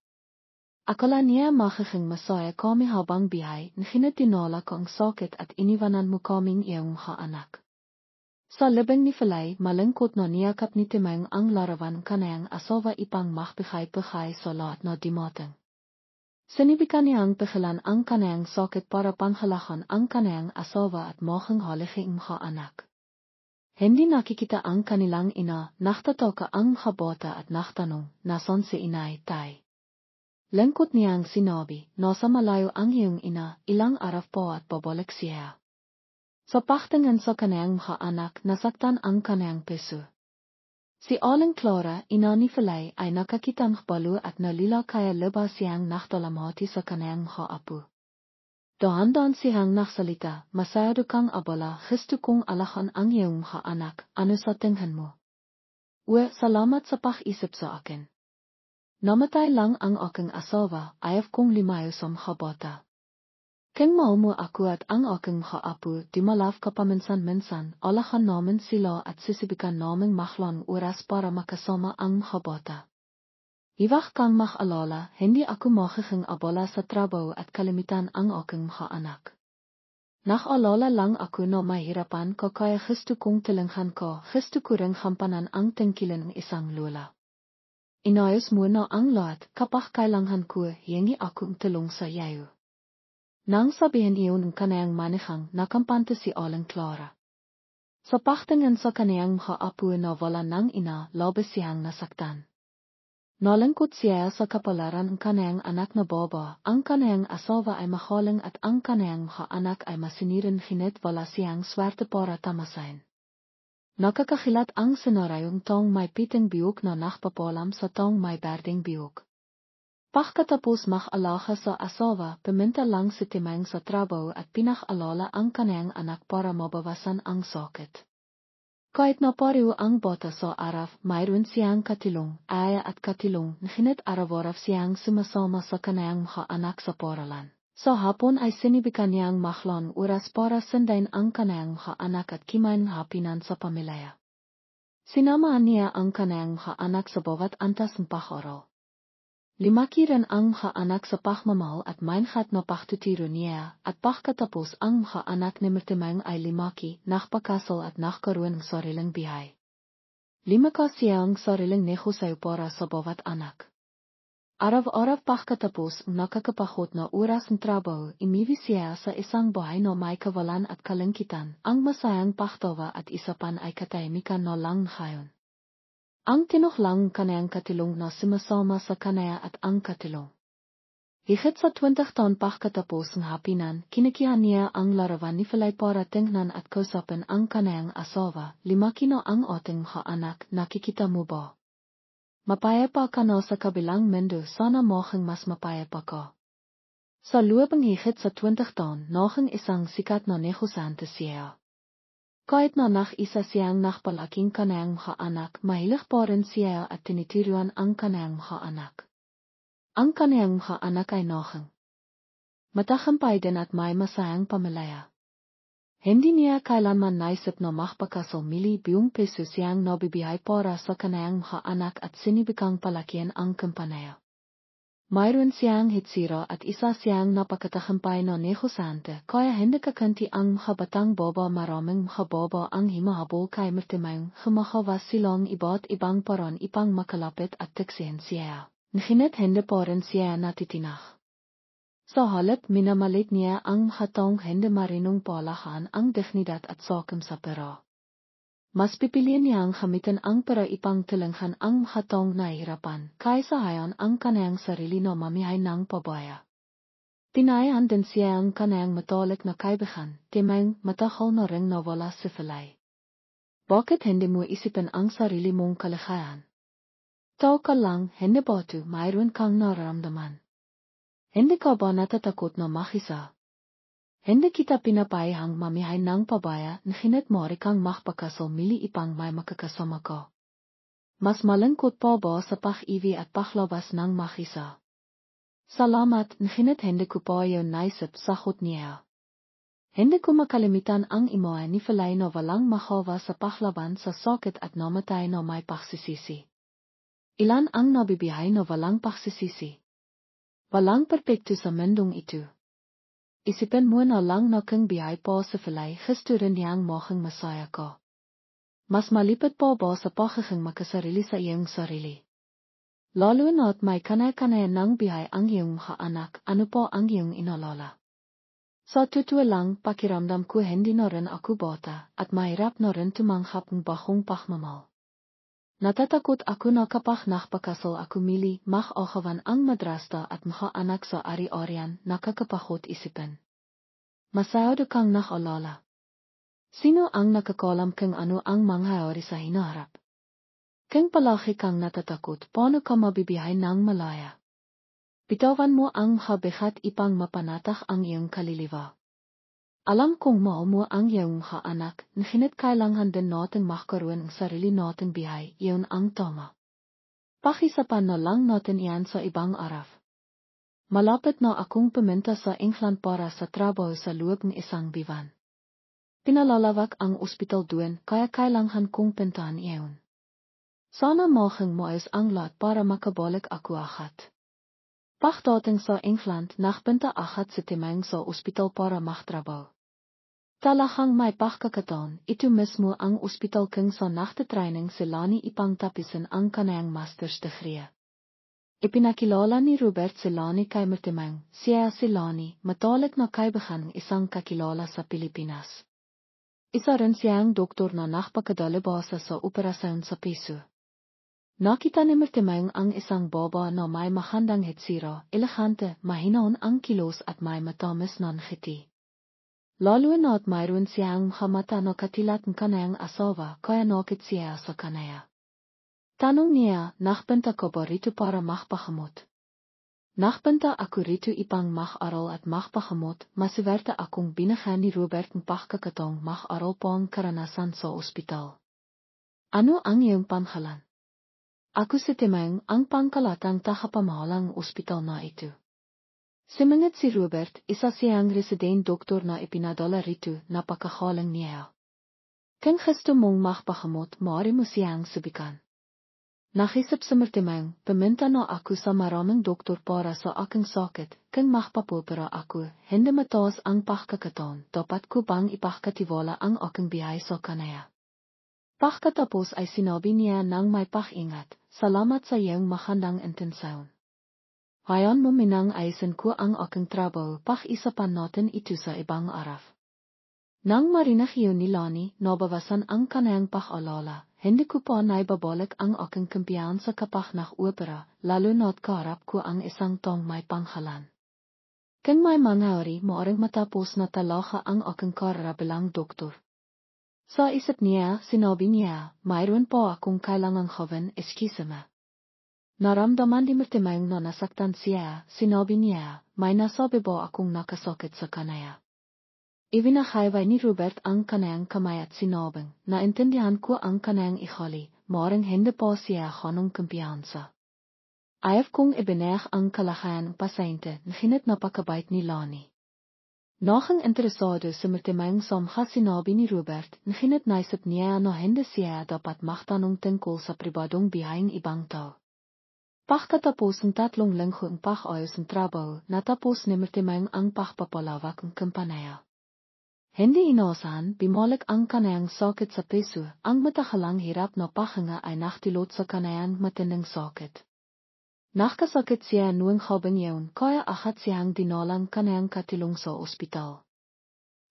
Akala niya magiging masaya kami habang bihay, naghinatinola ko ang sakit at iniwanan mo kaming iyong mga anak. Sa libing ni Filay, malungkot na niyakap ni Timang ang larawan kanayang asawa ipang mahbigay-bigay sa lahat na dimating. Sinibikan niyang pigilan ang kanayang sakit para panghalakan ang kanayang asawa at mohang haliging mga anak. Hindi nakikita ang kanilang ina, naktatoka ang mga bata at naktanong, nasan si inay, tay? Lengkot niyang sinabi, nasa malayo ang iyong ina, ilang araw po at babalik siya. Sa paktangan sa kanayang mga anak, nasaktan ang kanayang piso. Si Aling Clara, ina ni Filay, ay nakakitang balo at nalila kaya liba siyang naktalamhati sa kanayang mga apo. Dahan-dahan siyang naksalita, masayado kang abala, gusto kong alakan ang iyong mga anak, ano sa tingin mo? Salamat sa pag-isip sa akin. Namatay lang ang aking asawa, ayaw kong limayo sa mga bata. Kung mahal mo ako at ang aking mga apo, di malaf ka paminsan-minsan, alakan namin sila at sisibikan namin mahlang oras para makasama ang mga bata. Iwag kang mag-alala, hindi ako magiging abala sa trabaho at kalimitan ang aking mga anak. Nag-alala lang ako na mahirapan ko kaya gusto kong tilinghan ko, gusto ko ring hampanan ang tungkulin ng isang lola. Inayos mo na ang lahat, kapag kailangan ko, hingi akong tulong sa iyo. Nang sabihin iyon ng kanayang manihang, nakampante si Aling Clara. Sa paktangan sa kanayang mga apo na wala ng ina, labis siyang nasaktan. Nalangkot siya sa kapalaran ng kanayang anak na baba, ang kanayang asawa ay mahaling at ang kanayang mga anak ay masinirin hinit wala siyang swerte para tamasain. Nakakakilat ang senarayong tong may piting biyok na nakpapalam sa tong may berding biyok. Pagkatapos mag-alaga sa asawa, paminta lang si Timang sa trabaho at pinag-alala ang kanayang anak para mabawasan ang sakit. Kahit na pareho ang bata sa araw, mayroon siyang katilong, aya at katilong, hinit araw-araw siyang sumasama sa kanayang mga anak sa paralan. Sa hapon ay sinibikan niyang mahlang oras para sundain ang kanayang mga anak at kimain hapinan sa pamilya. Sinamaan niya ang kanayang mga anak sa bawat antas ng pag-aral. Limaki rin ang mga anak sa pagmamahal at maingat na pagtutiro niya, at pagkatapos ang mga anak ni Timang ay limaki, nakpakasal at nakakaroon ng sariling bihay. Limaka siyang sariling negosyo para sa bawat anak. Araw-araw pagkatapos ang nakakapahot na oras ng trabaho, imiwi siya sa isang bahay na may kawalan at kalangkitan, ang masayang pagtawa at isa pan ay katahimikan na lang ngayon. Ang tinuhlang kanayang katilong na sumasama sa kanaya at ang katilong. Higit sa 20 taon pagkatapos ng hapinan, kinikihan niya ang larawan ni Filay para tingnan at kausapin ang kanayang asawa, limaki na ang ating mga anak, nakikita mo ba? Mapayapa ka na sa kabilang mundo, sana mohang mas mapayapa ka. Sa loob ng higit sa 20 taon, nohang isang sikat na negosyante siya. Kahit na isa siyang nakpalaking kanayang mga anak, mahilig pa rin siya at tinitiruan ang kanayang mga anak. Ang kanayang mga anak ay nohang matagumpay din at may masayang pamilya. Hindi niya kailanman naisip na magpakasal milyon peso siyang nabibihay para sa kanayang mga anak at sinibikang palakihan ang kumpanya. Mayroon siyang hitsira at isa siyang napakatagumpay na negosyante, kaya hindi kakanti ang mga batang bobo maraming mga bobo ang himahabol kay Martimang, humakawas silang iba't ibang paraan ipang makalapit at teksin siya. Ngunit hindi pa rin siya natitinak. Sa halip minamalit niya ang mga taong hindi marinong palahan ang dignidad at sakim sa pera. Mas pipiliin niyang gamitin ang pera ipang tulungan ang mga taong nahihirapan kaysa hayan ang kanayang sarili na mamihay ng pabaya. Tinayan din siya ang kanayang matalik na kaibigan, timang matahol na ring na wala si Filay. Bakit hindi mo isipin ang sarili mong kalagayan? Tao ka lang, hindi ba ito mayroon kang nararamdaman? Hindi ka ba natatakot na makisa? Hindi kita pinapayahang mamihay ng pabaya, ngunit mori kang makpakasal mili ipang may makakasama ko. Mas malungkot pa ba sa pag-ibig at paglabas ng makisa? Salamat, ngunit hindi ko pa yun naisip, sagot niya. Hindi ko makalimutan ang imoy ni Filay na walang makawa sa paklaban sa sakit at namatay na may pagsisisi. Ilan ang nabibihay na walang pagsisisi? Walang perpekto sa mundong ito. Isipin mo na lang na kung bihay pa sa Filay gesturen niyang maging masaya ko. Mas malipit pa ba sa pagiging makasarili sa iyong sarili? Lalo na't may kanay-kanay ng bihay ang iyong mga anak, ano pa ang iyong inalala? Sa totoo lang, pakiramdam ko hindi na rin ako bata, at mahirap na rin tumanghap ng bakong pagmamahal. Natatakot ako na kapag nakapakasal ako mili, mag-agawan ang madrasta at mga anak sa ari-arian, nakakapagod isipin. Masyado kang nakalala. Sino ang nakakalam kung ano ang mangyayari sa hinaharap? Kung palagi kang natatakot, paano ka mabibihay ng malaya? Bitawan mo ang habigat ipang mapanatag ang iyong kaliliwa. Alam kong mahal mo ang iyong mga anak, ngunit kailangan din natin magkaroon ng sarili nating bihay, iyon ang tama. Pakisapan na lang natin iyan sa ibang araf. Malapit na akong pumunta sa England para sa trabaho sa loob ng isang buwan. Pinalalawak ang ospital doon, kaya kailangan kong puntahan iyon. Sana maging maayos ang lahat para makabalik ako agad. Pagdating sa England, nagpunta agad sa timang sa ospital para magtrabaho. Talagang may pagkakataon, ito mismo ang ospital kung sa nagtatraining si Lani ipang tapisin ang kanayang master's degree. Ipinakilala ni Robert si Lani kay Martimang, siya si Lani, matalik na kaibigan ng isang kakilala sa Pilipinas. Isa rin siyang doktor na nagpakadalubhasa sa operasyon sa puso. Nakita ni Martimang ang isang baba na may magandang hitsura, elegante, mahinaon ang kilos at may matamis na ngiti. Lalo na't mayroon siyang mga mata na katilat ng kanayang asawa, kaya nakit siya sa kanaya. Tanong niya, nakpunta ko ba rito para magpagamot? Nakpunta ako rito ipang mag-aral at magpagamot, masiwerta akong binigyan ni Robert ng pagkakataong mag-aral pa ang karanasan sa ospital. Ano ang iyong pangalan? Ako si Timang, ang pangkalatang tagapamahalang ospital na ito. Sumangat si Robert, isa siyang resident doktor na ipinadala rito, napakagaling niya. Kung gusto mong magpagamot, maaari mo siyang subukan. Naisip si Martimang, pumunta na ako sa maraming doktor para sa aking sakit, kung magpapopera ako, hindi mataas ang pagkakataon, dapat ko bang ipagkatiwala ang aking biyahe sa kanaya. Pagkatapos ay sinabi niya nang may pag-ingat, salamat sa iyong magandang intensyon. Hayan mo minang ayusin ko ang aking trabaho, pag-isapan natin ito sa ibang araf. Nang marinig iyon ni Lani, nabawasan ang kanayang pag-alala, hindi ko pa naibabalik ang aking kumpiyansa kapag nag-opera, lalo na't kaharap ko ang isang taong may pangalan. Kung may mangyari, maaring matapos na talaga ang aking karera bilang doktor. Sa isip niya, sinabi niya, mayroon pa akong kailangang gawin, eskisama. Naramdaman ni Martimang na nasaktan siya, sinabi niya, may nasabi ba akong nakasakit sa kanaya? Ibinahayway ni Robert ang kanayang kamay at sinabing, naintindihan ko ang kanayang ikali, maring hindi pa siya ganong kumpiyansa. Ayaw kong ibinayag ang kalagayan ng pasyente, ngunit napakabait ni Lani. Naging interesado si Martimang sa mga sinabi ni Robert, ngunit naisip niya na hindi siya dapat magtanong tungkol sa pribadong bihayang ibang tao. Pag katapos ang 3 linggo ang pag-ayos ng trabaho, natapos nimertimay ang pagpapalawak ng kampanaya. Hindi inaasahan, bumalik ang kanayang sakit sa puso, ang matagalang hirap na pahinga ay nakdulot sa kanayang matinding sakit. Nakasakit siya noong habang yun, kaya agad siyang dinalang kanayang katulong sa ospital.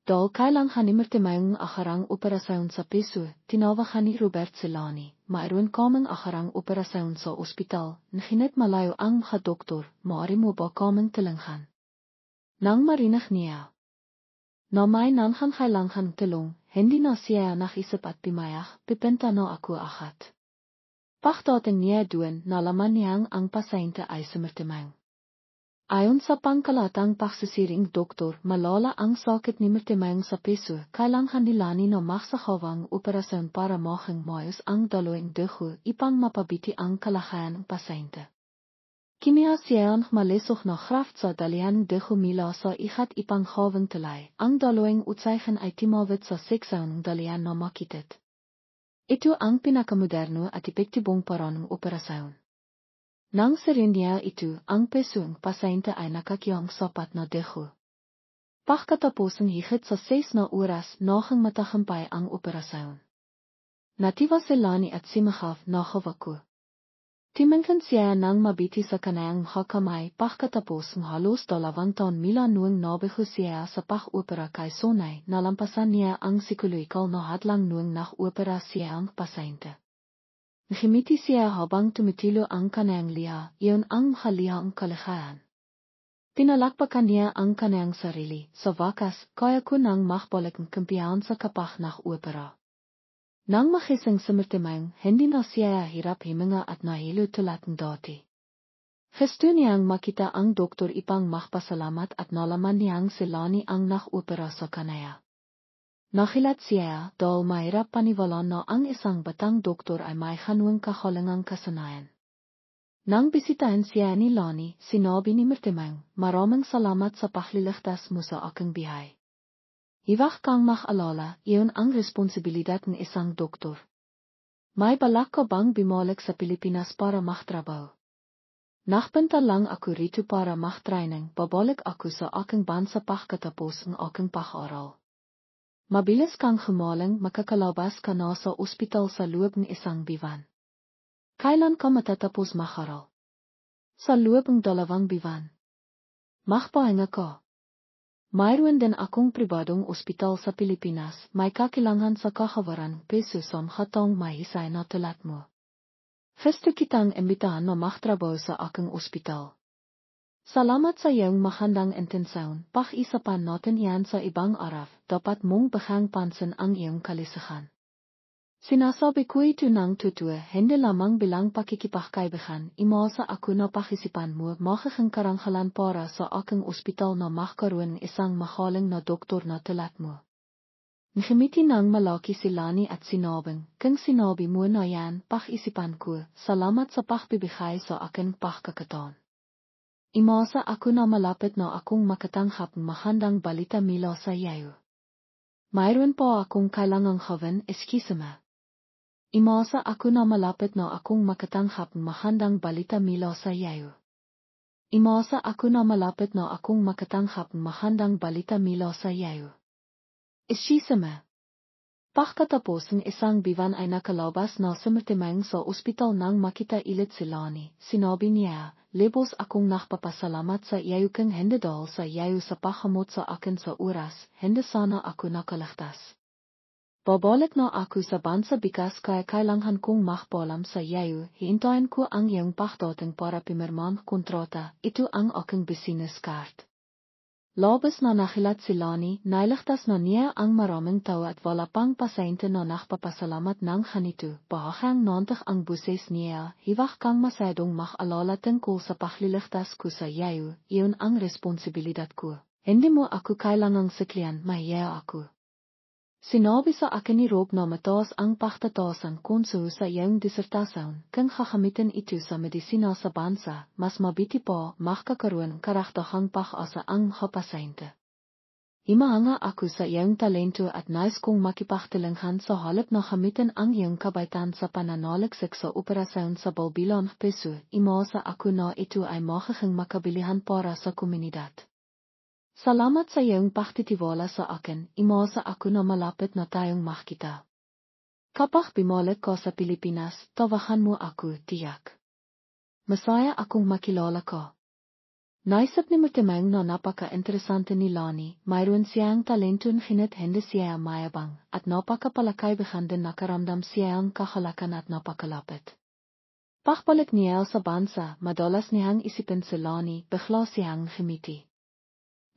Dahil kailangan nimertimay ang akarang operasyon sa puso, tinawagan ni Robert Celani, mayroon kaming akarang operasyon sa ospital, nahinit malayo ang mga doktor, maaari mo ba kaming tulungan? Nang marinig niya na may nanghang kailangan tulong, hindi na siya nakisip at pimayak, pipinta na ako agad. Pagdating niya doon, nalaman niyang ang pasyente ay sumertimang. Ayon sa pangkalatang pagsisiring doktor, malala ang sakit ni Mertimang sa puso, kailangan nila ni na magsakawang operasyon para mahing mayos ang dalawang dugo, ipang mapabiti ang kalagayan ng pasyente. Kimia siyang malisok na kraft sa dalian dugo mila sa ikat ipang hawang tulay, ang dalawang utsayhan ay timawit sa siksaon ng dalian na makitit. Ito ang pinakamoderno at epektibong paraan ng operasyon. Nang sirinya ito, ang puso ng pasyente ay nakakiyang sapat na dugo. Pagkatapos ng higit sa 6 na oras, nahang matagumpay ang operasyon. Natiwa Celani at Simahaf nakawako. Timankan siya nang mabiti sa kanayang hakamay pagkatapos ng halos 2 taon mila noong nabigo siya sa pag-opera kay Sonay, nalampasan niya ang psikolohikal na hadlang noong nak-opera siya ang pasyente. Ngimiti siya habang tumitilo ang kanayang liha, iyon ang mahalihang kalagayan. Pinalakpakan niya ang kanayang sarili, sa wakas, kaya ko nang makbalik ng kumpiyansa kapag nak-opera. Nang makising sa Mertimang, hindi na siya hirap himinga at nahilo tulad ng dati. Gusto niyang makita ang doktor ipang magpasalamat at nalaman niyang Celani ang nak-opera sa kanaya. Nakilat siya, dahil mahirap paniwalaan na ang isang batang doktor ay may kanwang kahalangang kasanayan. Nang bisitahin siya ni Lani, sinabi ni Mertimang, maraming salamat sa pagliligtas mo sa aking bihay. Iwag kang mag-alala, iyon ang responsibilidad ng isang doktor. May balak ka bang bumalik sa Pilipinas para magtrabaho? Nakpunta lang ako rito para mag-training, babalik ako sa aking bansa pagkatapos ng aking pag-aaral. Mabilis kang humaling, makakalabas ka na sa ospital sa loob ng 1 buwan. Kailan ka matatapos mag-aral? Sa loob ng 2 buwan. Magpahinga ka. Mayroon din akong pribadong ospital sa Pilipinas, may kakilangan sa kahawaran, peso sa hatong mahisay na tulad mo. Gusto kitang imbitahan na magtrabaho sa aking ospital. Salamat sa iyong mahandang intensyon, pag-isapan natin yan sa ibang araw, dapat mong bagang pansin ang iyong kalisahan. Sinasabi ko ito ng totoo, hindi lamang bilang pakikipagkaibigan, imaasa ako na pag-isipan mo magiging karanghalan para sa aking ospital na magkaroon ng isang mahaling na doktor na tulad mo. Ngimiti ng malaki si Lani at sinabing, kung sinabi mo na yan, pag-isipan ko, salamat sa pagbibigay sa aking pagkakataon. Imaasa ako na malapit na akong makatanggap ng mahandang balita mula sa iyo. Mayroon pa akong kailangang gawin, eskisama. Imaasa ako na malapit na akong makatanggap ng mahandang balita mula sa iyo. Imaasa ako na malapit na akong makatanggap ng mahandang balita mula sa iyo. Eskisama. Pagkatapos ng 1 buwan ay nakalabas na sa Mertimang sa ospital nang makita ilit si Lani, sinabi niya, libos akong nakapapasalamat sa iyo kung hindi dahil sa iyo sa paghamot sa akin sa oras, hindi sana ako nakaligtas. Babalik na ako sa bansa bikas kaya kailangan kong magpaalam sa iyo, hihintayin ko ang iyong pagdating para pimirman kontrata, ito ang aking business card. Labas na nakilat si Lani, nailigtas na niya ang maraming tao at wala pang pasyente na nakapapasalamat ng ganito, bahaging nantig ang buses niya, hiwag kang masyadong mag-alala tungkol sa pagliligtas ko sa iyo, iyon ang responsibilidad ko. Hindi mo ako kailangang siklian, mahiya ako. Sinabi sa akin ni Rob na mataas ang pagtatasan konso sa iyong disertasyon, kung gagamitin ito sa medisina sa bansa, mas mabiti pa, magkakaroon karagdagang pag-asa ang mga pasyente. Imahanga aku sa iyong talento at nais kong makipagtilinghan sa halip na gamitin ang iyong kabaitan sa pananaliksik sa operasyon sa Balbilon Peso. Imasa ako na ito ay magiging makabilihan para sa komunidad. Salamat sa iyong pagtitiwala sa akin. Imasa ako na malapit na tayong makita. Kapag bumalik ka sa Pilipinas, tawagan mo ako, tiyak. Masaya akong makilala ka. Naisip ni Mutimang na napaka-interesante ni Lani, mayroon siyang talentong hinit hindi siya mayabang, at napakapalakaibigan din nakaramdam siyang kahalakan at napakalapit. Pagbalik niya sa bansa, madalas niyang isipin si Lani, bigla siyang ngumiti.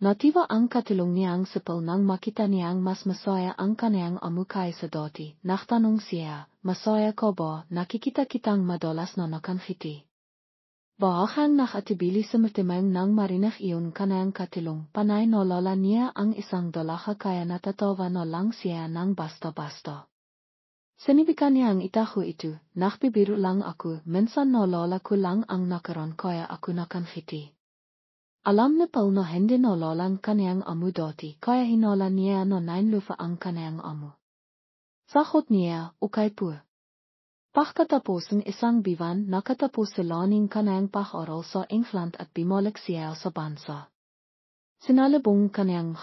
Natiwa ang katulong niyang sipil nang makita niyang mas masaya ang kaniyang amo kaysa dati. Nagtanong siya, masaya ka ba? Nakikita kitang madalas na nakangiti. Bahang nakatibili sa Mutimang nang marinig iyon kaniyang katulong, panay nalala niya ang isang dalaga kaya natatawa na lang siya ng basta-basta. Sinibikan niyang itaho ito, nakbibiro lang ako, minsan nalala ko lang ang nakaroon kaya ako nakangiti. Alam ni Paul na hindi nalalang kaniyang amo dati, kaya hinala niya na nainlufa ang kaniyang amo. Sagot niya, okay po. Pagkatapos ng isang biwan, nakatapos si Laning kaniyang pag-aral sa England at bumalik siya sa bansa. Sinalubong kaniyang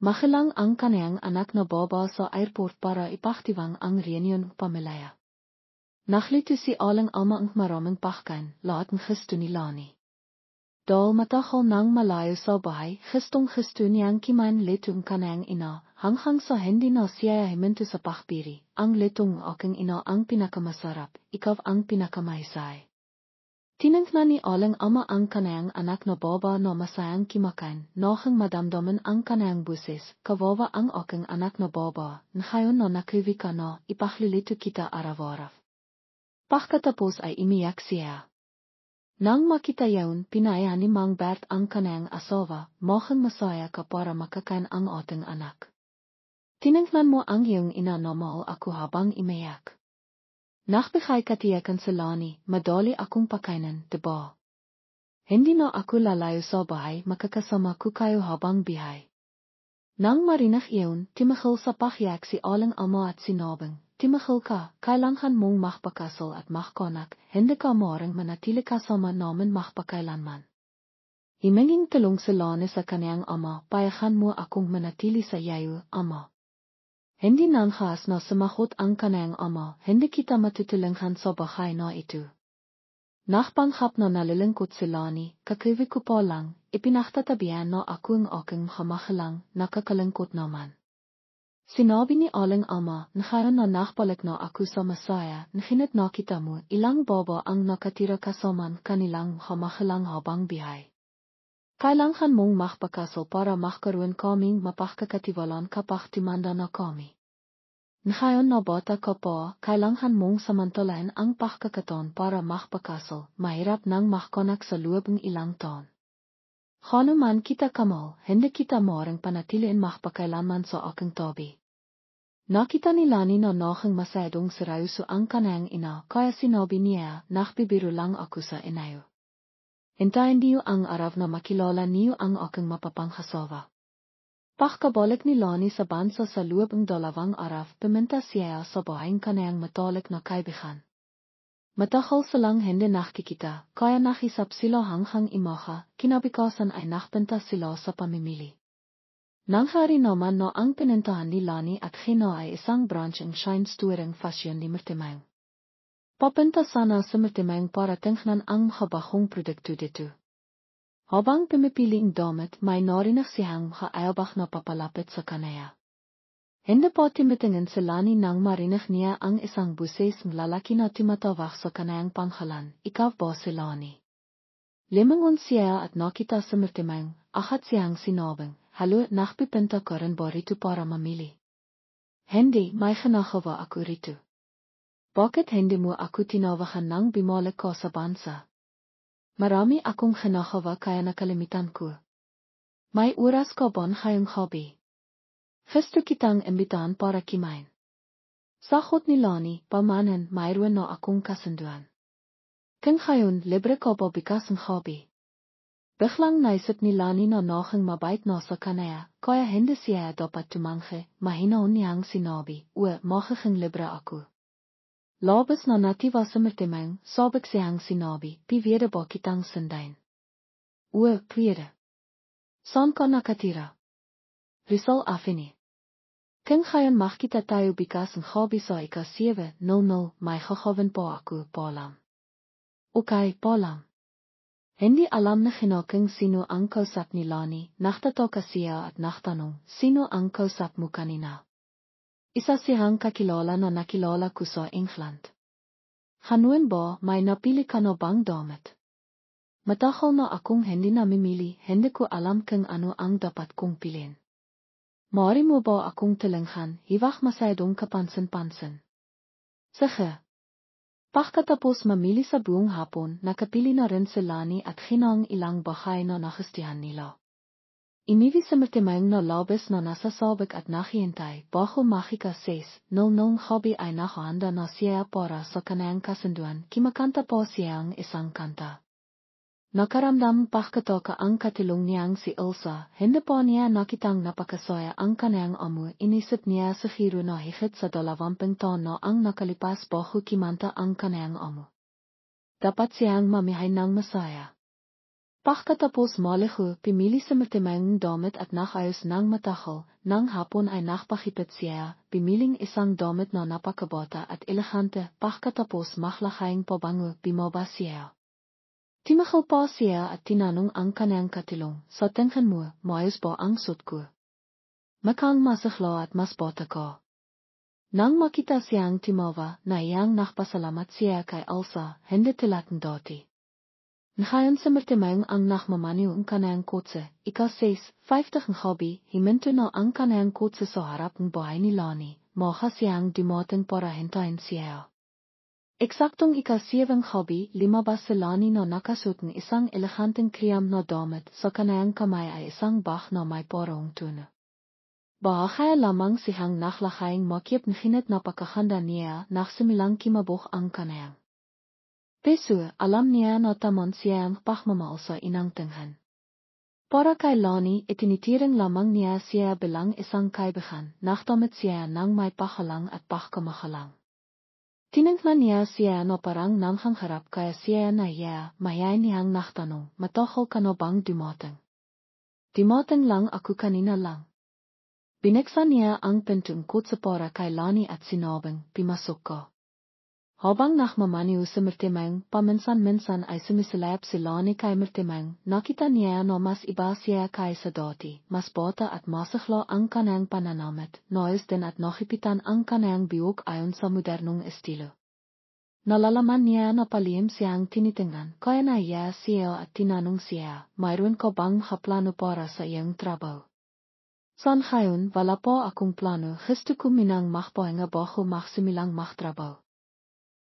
makilang ang kaniyang anak na baba sa airport para ipagdiwang ang reunion pamilya. Naglito si aling ama ang maraming pagkain, lahat ng gusto ni Lani. Dahil matagal nang malayo sa bahay, gustong-gusto niyang kimain litong kaniyang ina, hanggang sa hindi na siya himinto sa pakbiri. Ang litong aking ina ang pinakamasarap, ikaw ang pinakamahisay. Tinangnan ni aling ama ang kaniyang anak na baba na masayang kimakain, nahing madamdaman ang kaniyang busis, kawawa ang aking anak na baba, ngayon na nakiwi ka na, ipaglilito kita araw-araw. Pagkatapos ay imiyak siya. Nang makita yaon, pinaya ni Mang Bert ang kaniyang asawa, mahang masaya ka para makakain ang ating anak. Tinangnan mo ang iyong ina na mahal ako habang imiyak. Nagbigay katiyakan sa Lani, madali akong pakainin, diba? Hindi na ako lalayo sa bahay, makakasama ko kayo habang bihay. Nang marinig iyon, timahal sa pahyak si aling ama at sinabing, timahal ka, kailangan mong magpakasal at magkanak, hindi ka maaaring manatili kasama namin magpakailanman. Himinging tulong si Lani sa kaniyang ama, payagan mo akong manatili sa iyo, ama. Hindi nang khas na sumagot ang kaniyang ama, hindi kita matutulungan sa bahay na ito. Nakpanghap na nalilingkot si Lani, kakiwi ko pa lang, ipinaktatabihan na ako ang aking kamahalang, nakakalingkot naman. Sinabi ni aling ama, ngayon na nakbalik na ako sa Masaya, nahinit na kita mo, ilang baba ang nakatira kasaman kanilang kamahalang habang bihay. Kailangan mong magpakasal para magkaroon kaming mapagkakatiwalaan kapag timanda na kami. Ngayon na bata ka pa, kailangan mong samantalain ang pagkakataon para magpakasal, mahirap nang magkanak sa loob ng ilang taon. Hanuman kita kamal, hindi kita maaaring panatiliin magpakailanman sa aking tabi. Nakita ni Lani na nahing masyadong seryoso ang kaniyang ina, kaya sinabi niya, nagbibiro lang ako sa inayo. Hintayin niyo ang araw na makilala niyo ang aking mapapanghasawa. Pagkabalik ni Lani sa bansa sa loob ng 2 araw, pumunta siya sa bahayng kaniyang matalik na kaibigan. Matagal silang hindi nakikita, kaya nakisap sila hanggang imaha, kinabukasan ay nakpunta sila sa pamimili. Nangyari naman na ang pinuntahan ni Lani at Gina ay isang branch ng Shine Storing Fashion ni Mutimang. Papunta sana sa Mutimang para tingnan ang habahong produkto dito. Habang pumipili ang damit, may narinig siyang kaayabak na papalapit sa kanaya. Hindi pa timitingin si Lani nang marinig niya ang isang buses ng lalaki na tumatawag sa kanayang panghalan, ikaw ba si Lani? Limangon siya at nakita sa Mutimang, ahat siyang sinabing, halo, nakpipinta ka rin ba rito para mamili? Hindi, may ginagawa ako rito. Bakit hindi mo ako tinawagan nang bumalik ka sa bansa? Marami akong ginagawa kaya nakalimutan ko. May oras ka ba ngayong hobby? Gusto kitang imbitahan para kimain. Sagot ni Lani, pamanan mayroon na akong kasunduan. Kung ngayon libre ka ba bikas ng hobby? Biglang naisip nilani na naging mabait na sa kanaya, kaya hindi siya dapat tumanggi, mahina niyang sinabi, magiging libre ako. Labas na nativa sa martimang, sabik siyang sinabi, pwede ba kitang sundain? Pwede. Saan ka nakatira? Rizal Avenue. Kung ngayon makita tayo bikas ang hobby sa ika-700, may gagawin po ako, Palam. Okay, Palam. Hindi alam na kung sino ang kausap ni Lani, nagtataka siya at nagtanong, sino ang kausap mo kanina? Isa siyang kakilala na nakilala ko sa England. Hanuin ba, may napili ka na bang damit? Matagal na akong hindi namimili, hindi ko alam kung ano ang dapat kong pilin. Maaari mo ba akong tulungan, hiwag masyadong kapansin-pansin? Sige. Pagkatapos mamili sa buong hapon, nakapili na rin si Lani at ginang ilang bahay na nagustuhan nila. Iniwi sa martimang na labas na nasasabik at naghihintay, bago makika 6:00 hobby ay nakahanda na siya para sa kanyang kasunduan, kimakanta po siyang isang kanta. Nakaramdam pagkataka ang katulong niyang si Elsa, hindi pa niya nakitang napakasaya ang kanyang amo, inisip niya siguro na higit sa 20 taon na ang nakalipas bago kimanta ang kanyang amo. Dapat siyang mamihay ng masaya. Pagkatapos maligo, pimili sa martimang damit at nakayos ng matagal, nang hapon ay nakpakipit siya, pimiling isang damit na napakabata at elegante, pagkatapos maglagayang pabango, bumaba siya. Timagal pa siya at tinanong ang kanyang katulong, sa tingin mo, maayos ba ang suot ko? Mukhang masigla at mas bata ka. Nang makita siyang tumawa, naiyang nagpasalamat siya kay Elsa, hindi tulad ng dati. Ngayon sa martimang ang nagmamaniw ang kanyang kotse, ika-6:50 ang hobby, himinto na ang kanyang kotse sa harap ng bahay ni Lani, maha siyang dumating para hintayin siya. Eksaktong ika-7 hobby, limabas si Lani na nakasuot ng isang eleganteng kriyam na damit, sa kanyang kamay ay isang bag na may parang tuna. Bahaya lamang siyang naglagayang makip ng hinat na pagkakanda niya, nagsimilang kimabok ang kanyang peso, alam niya na tamang siyang pagmamahal sa inang tinghan. Para kay Lani, itinitiring lamang niya siya bilang isang kaibigan, nagdamit siya ng may paghalang at pagkamahalang. Tiningnan niya siya na parang namangharap kaya siya na mayayain niyang nagtanong, matagal ka na bang dumating? Dumating lang ako kanina lang. Binuksan niya ang pintong kotse para kay Lani at sinabing, pumasok ka. Habang nagmamaniw sa martimang, paminsan-minsan ay sumisilip si Lani kay martimang, nakita niya na mas iba siya kaysa dati, mas bata at masigla ang kanyang pananamit, nais din at nakipitan ang kanyang bihok ayon sa modernong estilo. Nalalaman niya na palihim siyang tinitingnan, kaya naiya siya at tinanong siya, mayroon ka bang plano para sa iyong trabaho? Sa ngayon, wala po akong plano, gusto ko minang magpahinga bago magsimilang magtrabaho.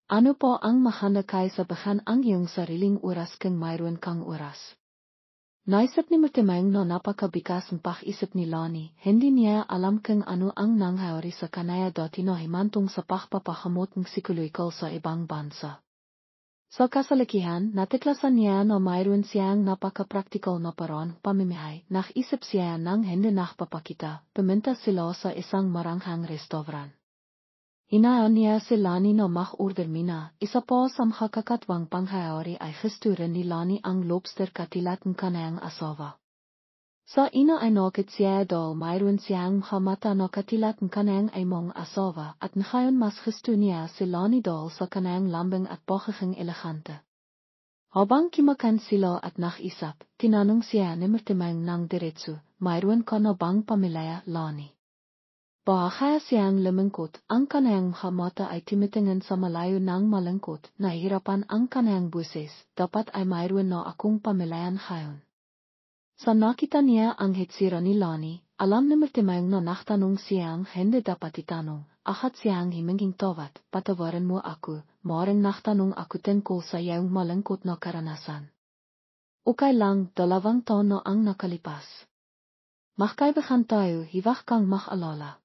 Ano po ang mahanda kaysa bahan ang iyong sariling oras kung mayroon kang oras? Naisip ni martimang na napakabigas ang pag-isip ni Lani, hindi niya alam kung ano ang nangyari sa kanaya dati na himantong sa pagpapahamot ng psikolohikal sa ibang bansa. Sa kasalikihan, natiklasan niya na mayroon siyang napaka-praktikal na paraan pamimihay, naisip siya nang hindi nakpapakita, pumunta sila sa isang maranghang restaurant. Hinayaan niya si Lani na mag-order mina, isa pa sa makakatwang pangyayari ay gusto rin ni Lani ang lobster katilat ng kanyang asawa. Sa ina ay nakit siya dahil mayroon siyang mata na katilat ng kanyang imong asawa at ngayon mas gusto niya si Lani dahil sa kanyang lambing at pagiging elegante. Habang kimakan sila at nakisap, tinanong siya ni martimang ng diretso, mayroon ka na bang pamilya, Lani? Bahaya siyang lumingkot, ang kanyang mata ay tumitingin sa malayo ng malungkot, nahihirapan ang kanyang buses, dapat ay mayroon na akong pamilayan ngayon. Sa nakita niya ang hitsira ni Lani, alam ni martimang na nagtanong siyang hindi dapat itanong, ahat siyang himinging tawad, patawarin mo ako, maaaring nagtanong ako tungkol sa iyong malungkot na karanasan. Okay lang, 2 taon na ang nakalipas. Magkaibigan tayo, hiwag kang mag-alala.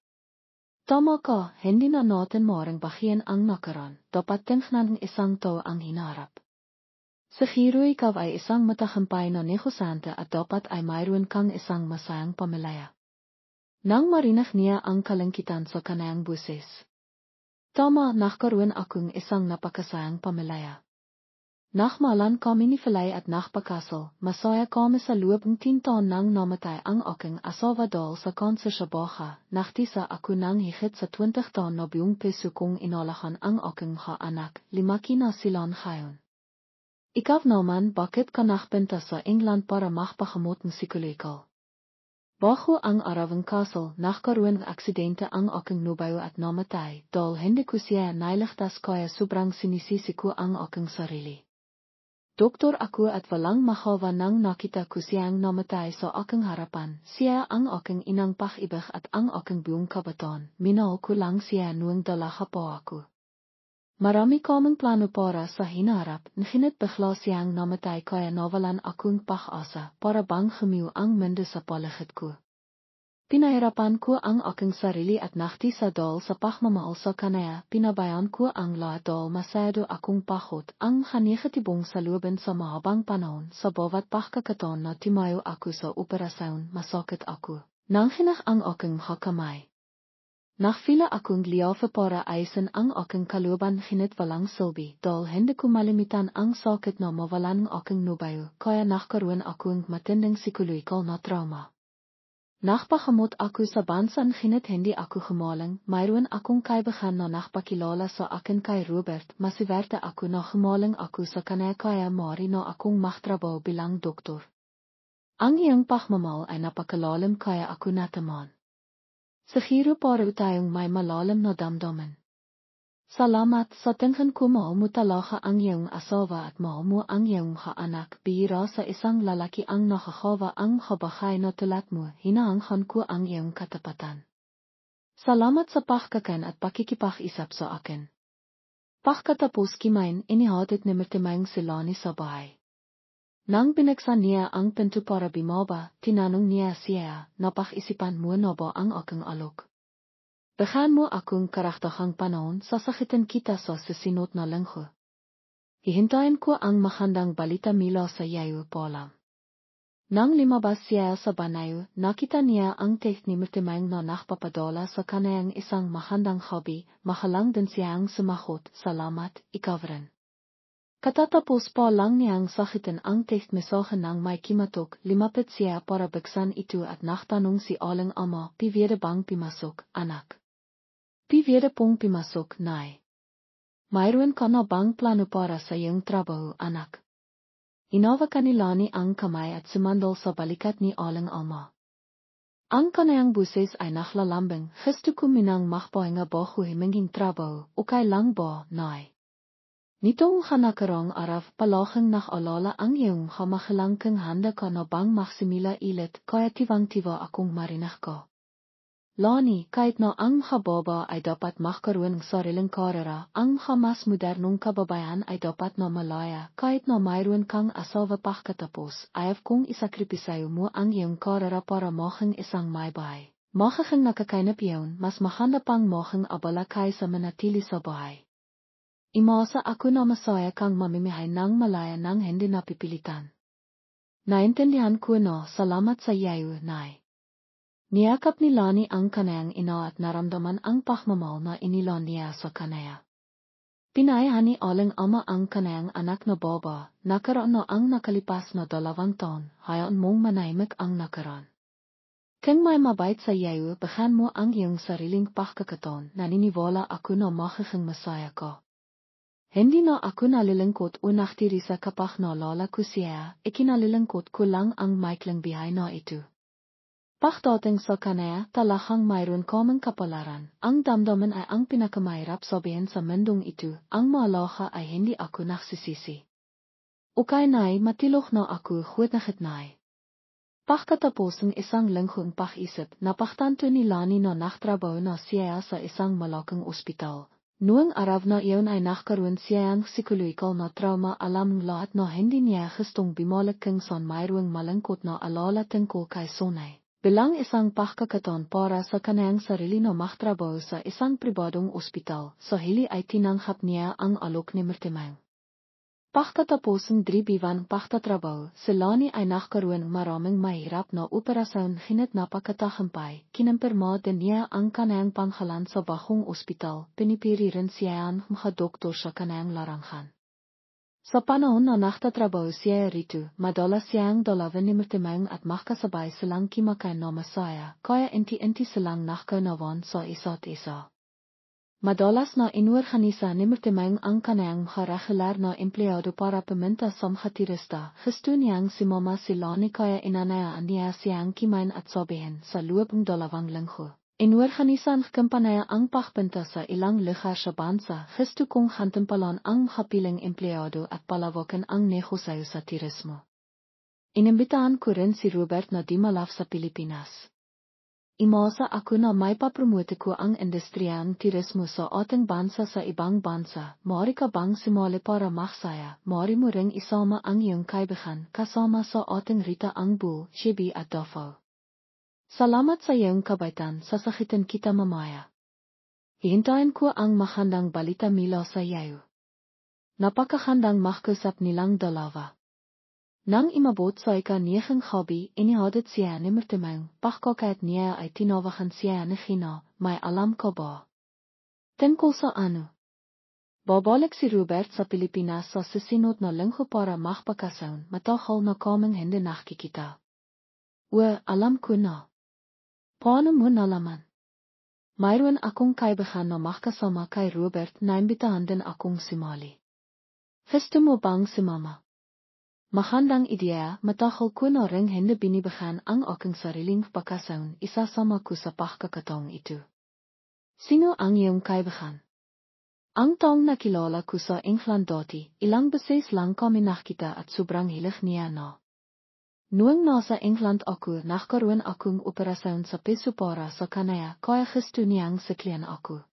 Tama ka, hindi na natin maaaring bahian ang nakaraan, dapat tingnan ng isang tao ang hinaharap. Siguro ikaw ay isang matagumpay na negosyante at dapat ay mayroon kang isang masayang pamilya. Nang marinig niya ang kalangkitan sa kanayang buses. Tama, nagkaroon akong isang napakasayang pamilya. Nagmalan kami ni Filay at nagpakasal, masaya kami sa loob ng 10 taon nang namatay ang aking asawa dahil sa kanser sa baga, naktisa ako nang higit sa 20 taon na buong puso kong inalahan ang aking mga anak, limaki na silang ngayon. Ikaw naman, bakit ka nagpunta sa England para magpagamot ng psikolikal? Bago ang arawang kasal, nagkaroon ng aksidente ang aking nubayo at namatay, dahil hindi ko siya nailigtas kaya sobrang sinisisi ko ang aking sarili. Doktor ako at walang makawa nang nakita ko siyang namatay sa aking harapan, siya ang aking inang pag-ibig at ang aking buong kabataan, minahal ko lang siya noong dalaga pa ako. Marami kaming plano para sa hinaharap, ngunit bigla siyang namatay kaya nawalan akong pag-asa para bang gumiw ang mundo sa paligid ko. Pinahirapan ko ang aking sarili at naktisa dahil sa pagmamahal sa kanya, pinabayaan ko ang lahat dahil masyado akong pagod ang negatibong salubin sa mahabang panahon sa bawat pagkakataon na tumayo ako sa operasyon, masakit ako. Nanghinig ang aking kamay. Nagfila akong liyafa para ayusin ang aking kalooban ngunit walang silbi dahil hindi ko malimitan ang sakit na mawalan ng aking nubayo kaya nagkaroon akong matinding psikolikal na trauma. Nagpagamot ako sa bansa ngunit hindi ako gumaling, mayroon akong kaibigan na nagpakilala sa akin kay Robert, masiwerte ako na gumaling ako sa kanya kaya maaari na akong magtrabaho bilang doktor. Ang iyong pagmamahal ay napakalalim kaya ako natamaan. Siguro para tayong may malalim na damdamin. Salamat sa tingin ko mahal mo talaga ang iyong asawa at mahal mo ang iyong anak. Bihira sa isang lalaki ang nakakawa ang kabahay na tulad mo. Hinaangkan ko ang iyong katapatan. Salamat sa pagkakan at pakikipag-isap sa akin. Pagkatapos kimain, inihatid ni Mirtimang si Lani sa bahay. Nang binuksan niya ang pinto para bumaba, tinanong niya siya, napag-isipan mo na ba ang aking alok? Bigyan mo akong karagdagang panahon, sasakitin kita sa susunod na linggo. Hihintayin ko ang magandang balita mula sa iyo, Paula. Nang lumabas siya sa banyo, nakita niya ang text ni Mirtimang na nagpapadala sa kanayang isang magandang hobby, mahalang din siyang sumagot, salamat, ikaw rin. Katatapos pa lang niyang sakitin ang text mensahe ng may kimatok, lumapit siya para buksan ito at nagtanong si aling ama, pwede bang pumasok, anak? Pwede pong pumasok, nay. Mayroon ka na bang plano para sa iyong trabaho, anak? Inawakan ni Lani ang kamay at sumandal sa balikat ni aling ama. Ang kanayang buses ay naklalambing, gusto ko minang magpahinga bago himinging trabaho, okay lang ba, nay? Nitong nakarang araw palaging naalala ang iyong kamahalangkang handa ka na bang magsimula ilit kaya tiwang-tiwa akong marinig ka. Lani, kahit na ang hababa ay dapat magkaroon ng sariling karera, ang mas modernong kababayan ay dapat na malaya kahit na mayroon kang asawa pagkatapos, ayaw kong isakripisayo mo ang iyong karera para maging isang may bahay. Magiging nakakainip yun, mas maganda pang maging abala kaysa manatili sa bahay. Imasa ako na masaya kang mamimihay ng malaya nang hindi napipilitan. Naintindihan ko na, salamat sa iyo, nay. Niyakap ni Lani ang kanayang ina at naramdaman ang pagmamahal na inilaan niya sa kanaya. Pinayahan ni aling ama ang kanayang anak na baba, nakaroon na ang nakalipas na 2 taon, hayaan mong manahimik ang nakaraan. Kung may mabait sa iyo, bigyan mo ang iyong sariling pagkakataon, naniniwala ako na magiging masaya ka. Hindi na ako nalilingkot o naktirisa kapag naalala ko siya, ikinalilingkot ko lang ang maikling bihay na ito. Pagdating sa kanaya, talagang mayroon kaming kapalaran. Ang damdamin ay ang pinakamahirap sabihin sa mundong ito, ang maalaga ay hindi ako nagsisisi. Okay nay, matilok na ako, huwag nay. Pagkatapos ng isang linghong pag-isip, napagtanto ni Lani na nagtrabaho na siya sa isang malaking ospital. Noong araw na iyon ay nagkaroon siyang psikolikal na trauma, alam ng lahat na hindi niya gustong bumalik kung saan mayroong malungkot na alala tungkol kay Sonay. Bilang isang pagkakataon para sa kanayang sarili na magtrabaho sa isang pribadong ospital, sa hili ay tinanggap niya ang alok ni Mirtimang. Pachkataposing 3 biwan pachtatrabaw, selani ay nakkaroon maraming mahirap na operasyon hinit napakatagumpay, kinempirma din niya ang kanayang panghalan sa Bagong Ospital, pinipiririn siya ang mga doktor sa kanayang larangan. Sa panahon na naktatrabaw siya rito, madalas siyang dalawan ni Mertemang at makasabay silang kimakain na masaya, kaya inti-inti silang nakaunawan sa isa't isa. Madalas na inorganisa ni Mertemang ang kanayang regular na empleyado para paminta sa mga turista, gusto niyang si Mama Silani kaya inanayaan niya siyang kimain at sabihin sa loob ng 2 linggo. Inorganisan kampanaya ang pagpunta sa ilang lugar sa bansa, gusto kong hantampalan ang hapiling empleyado at palawakan ang negosyo sa turismo. Inimbitahan ko rin si Robert na dumalaf sa Pilipinas. Imasa ako na may papromote ko ang industriya ng turismo sa ating bansa sa ibang bansa. Maaari ka bang sumali para maksaya? Maaari mo ring isama ang iyong kaibigan kasama sa ating Rita ang Bull, Chibi at Davao. Salamat sa iyong kabaitan, sasakitin kita mamaya. Hihintayin ko ang magandang balita mula sa iyo. Napakahandang makusap nilang dalawa. Nang imabot sa ika-9 gabi, inihadat siya ni Mertemang, pagkakait niya ay tinawagan siya ni Gina, may alam ka ba? Tungkol sa ano? Babalik si Robert sa Pilipinas sa susunod na linggo para magpakasyon, matagal na kaming hindi nakikita. Alam ko na. Paano mo nalaman? Mayroon akong kaibigan na makasama kay Robert na imbitahan din akong sumali. Gusto mo bang sumama? Magandang ideya, matagal ko na ring hindi binibigyan ang aking sariling pakasyon, isasama ko sa pagkakataong ito. Sino ang iyong kaibigan? Ang taong nakilala ko sa England dati, ilang beses lang kami nakita at sobrang hilig niya na. Noong nasa England ako, nagkaroon akong operasyon sa peso para sa kanaya, kaya gusto niyang siklian ako.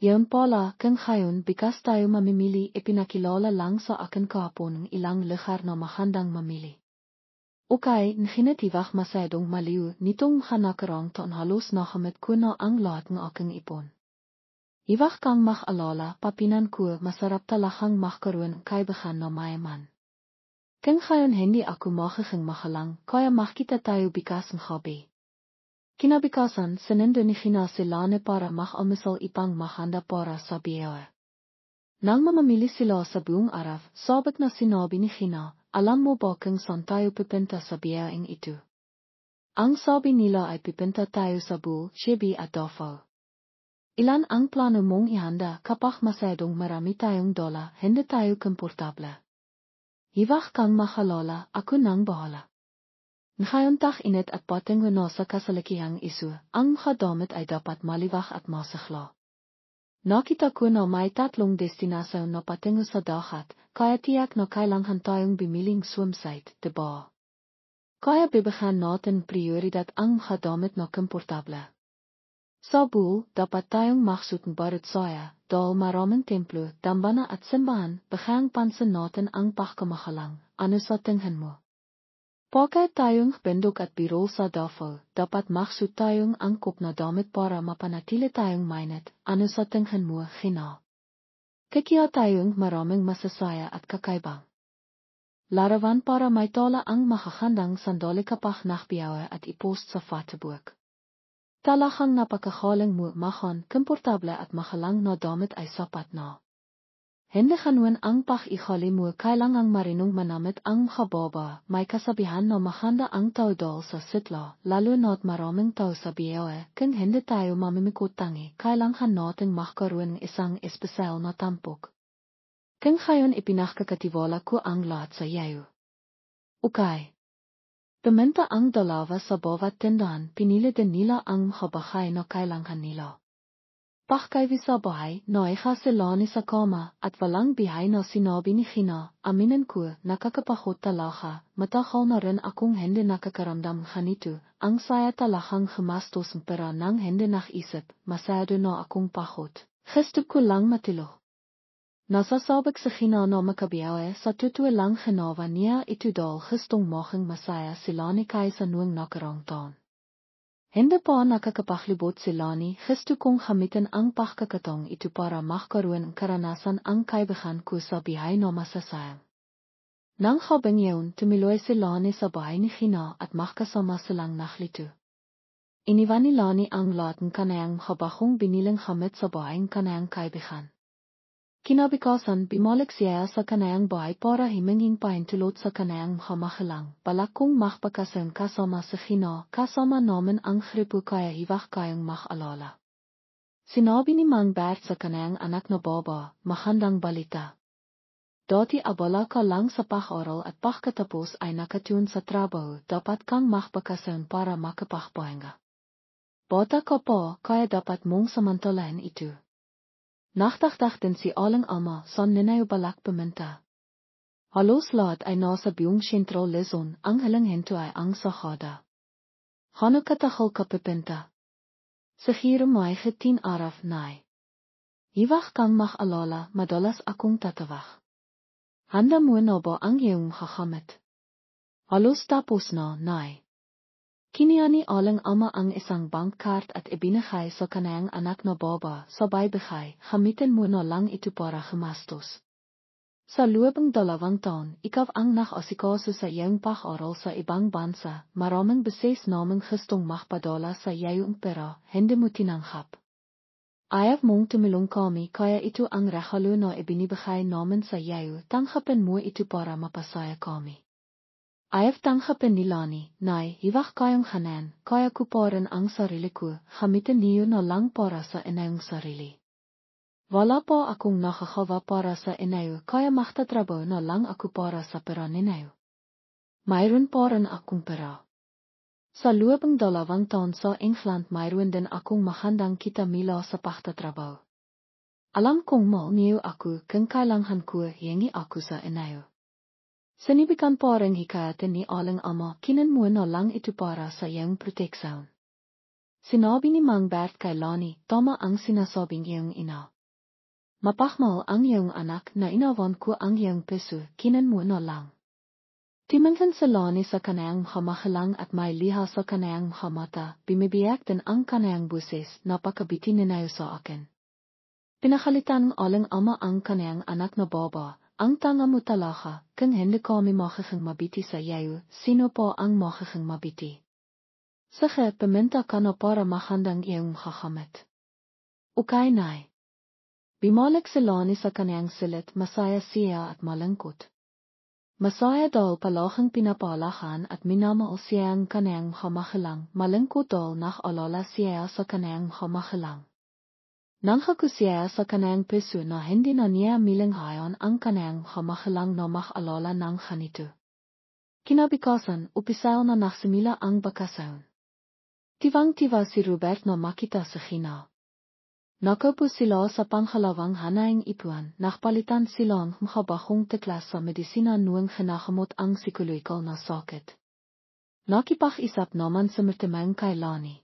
Yun pala, kung ngayon bikas tayo mamimili, ipinakilala lang sa akin kahapon ng ilang lugar na magandang mamili. Okay, nginitiwag masyadong maliw, nitong nakarang taon halos nakamit ko na ang lahat ng aking ipon. Iwag kang mag-alala, papinan ko, masarap talagang magkaroon kaibigan na mayaman. Kung ngayon hindi ako magiging mahalang, kaya makita tayo bikas ng gabi. Kinabikasan, sinendo ni Gina sila para mag-almusal ipang maganda para sa biyahe. Nang mamamili sila sa buong araw, sabik na sinabi ni Gina, alam mo ba kung saan tayo pipinta sa biyaheng ito? Ang sabi nila ay pipinta tayo sa Bull, Chibi at Davao. Ilan ang plano mong ihanda kapag masyadong marami tayong dola, hindi tayo komportable. Hiwag kang mahalala, ako nang bahala. Ngayon init at patungo na sa kasalukihang isu, ang mga damit ay dapat maliwag at masigla. Nakita ko na may 3 destinasyon na patungo sa dagat, kaya tiyak na kailangan tayong bimiling swimsuit, diba? Kaya bibigyan natin prioridad ang mga damit na komportable. Sa Bull, dapat tayong magsuot ng barut saya, dahil maraming templo, dambana at simbahan, bigyan pansin natin ang pagkamahalang, ano sa tingin mo? Pagkat tayong bindog at biro sa Davao, dapat magsuot tayong angkop na damit para mapanatili tayong mainit, ano sa tingin mo, Gina? Kaya tayong maraming masasaya at kakaibang larawan para may tala ang makakandang sandali kapag nakbiyahe at ipost sa Facebook. Talagang napakagaling mo makan, komportable at mahalang na damit ay sapat na. Hindi ganun ang pag-ihali mo, kailangang marinong manamit ang hababa, may kasabihan na maganda ang tao dahil sa sitla, lalo na't maraming tao sa biyahe, kung hindi tayo mamimikot tangi, kailangan nating magkaroon ng isang espesyal na tampok. Kung ngayon ipinakakatiwala ko ang lahat sa iyo. Okay. Paminta ang dalawa sa bawat tindahan, pinili din nila ang mga bahay na kailangan nila. Pagkaiwi sa bahay, naiha sila ni sa kama, at walang bihay na sinabi ni Gina, aminin ko, nakakapagod talaga, matagal na rin akong hindi nakakaramdam ganito, ang saya talagang gumastos ng pera nang hindi nakisip, masyado na akong pagod. Gusto ko lang matulog. Nasasabik sa Gina na makabiyahe sa totoo lang ginawa niya ito dahil gustong maging masaya sila ni Kaysa noong nakarang taon. Hende pa nakakapaghlibot silani, gistu kong gamitin ang pagkakatong itu para magkaroon karanasan ang kaibigan ko sa bihay na masasayang. Nang habang yun, tumiloy silani sa bahay ni Gina at magkasama silang naglito. Iniwan ni Lani ang lahat ng kanayang habakong binilang hamit sa bahay ng kanayang kaibigan. Kinabukasan, bumalik siya sa kanayang bahay para himinging pahintulot sa kanayang hamahalang. Balak kong magpakasan kasama sa Gina, kasama namin ang gripo kaya hiwag kayang mag-alala. Sinabi ni Mang Bert sa kanayang anak na baba, magandang balita. Dati abala ka lang sa pag-aral at pagkatapos ay nakatun sa trabaho, dapat kang magpakasan para makapagpahinga. Bata ka pa, kaya dapat mong samantalahin ito. Nachtagdachten si alang ama sa ninayo balak paminta. Halos lahat ay nasa buong sentral Luzon, ang halang hinto ay ang sahada. Hano katahol ka pipinta. Sa hiram ay 10 araf nai. Hiwag kang mag-alala, madalas akong tatawag. Handa mo na ba ang iyong hahamit? Halos tapos na, nai. Kiniani alang ama ang isang bankkaart at ibinigay sa kanayang anak na baba, sabay bigay, gamitin mo na lang ito para gumastos. Sa loob ng 2 taon, ikaw ang nag-asikaso sa iyong pag-aral sa ibang bansa, maraming beses naming gustong magpadala sa iyong pera, hindi mo tinanggap. Ayaw mong tumulong kami kaya ito ang regalo na ibinibigay namin sa iyo, tanggapin mo ito para mapasaya kami. Ayaw tanggapin ni Lani, nay, hiwag kayong hanan, kaya ko pa rin ang sarili ko, gamitin niyo na lang para sa inyong sarili. Wala pa akong nakakawa para sa inyo, kaya magtatrabaho na lang ako para sa pera ninyo. Mayroon pa rin akong pera. Sa loob ng 2 taon sa England mayroon din akong magandang kita mila sa pagtatrabaho. Alam kong mahal niyo ako, kung kailangan ko, hingi ako sa inyo. Sinibigan pa rin hikayatin ni alang ama, kinan mo na lang ito para sa iyong proteksyon. Sinabi ni Mang Bert kay Lani, tama ang sinasabing iyong ina. Mapagmahal ang iyong anak na inawan ko ang iyong peso, kinan mo na lang. Timangan sa Lani sa kanayang hamahalang at may liha sa kanayang hamata, bimibiyak din ang kanayang buses, napakabitin ninayo sa akin. Pinakalitan ng alang ama ang kanayang anak na baba. Ang tanga mo talaga, kung hindi kami magiging mabiti sa iyo, sino pa ang magiging mabiti? Sige, paminta ka na para magandang iyong hahamit. Okay, nay. Bumalik si Lani sa kaniyang silid, masaya siya at malungkot. Masaya dahil palahang pinapalahan at minamahal siya ang kaniyang hamahalang, malungkot dahil nag-alala siya sa kaniyang hamahalang. Nangako siya sa kanayang peso na hindi na niya milanghayon ang kanayang hamahalang na mag-alala ng ganito. Kinabukasan, upisaw na nagsimula ang bakasyon. Tiwang-tiwa si Robert na makita sa Gina. Nakaupo sila sa panghalawang hanayang ipuan, nagpalitan sila ng habahong teklas sa medisina noong ginagamot ang psikolohikal na sakit. Nakipag-isap naman sa mertemang kay Lani.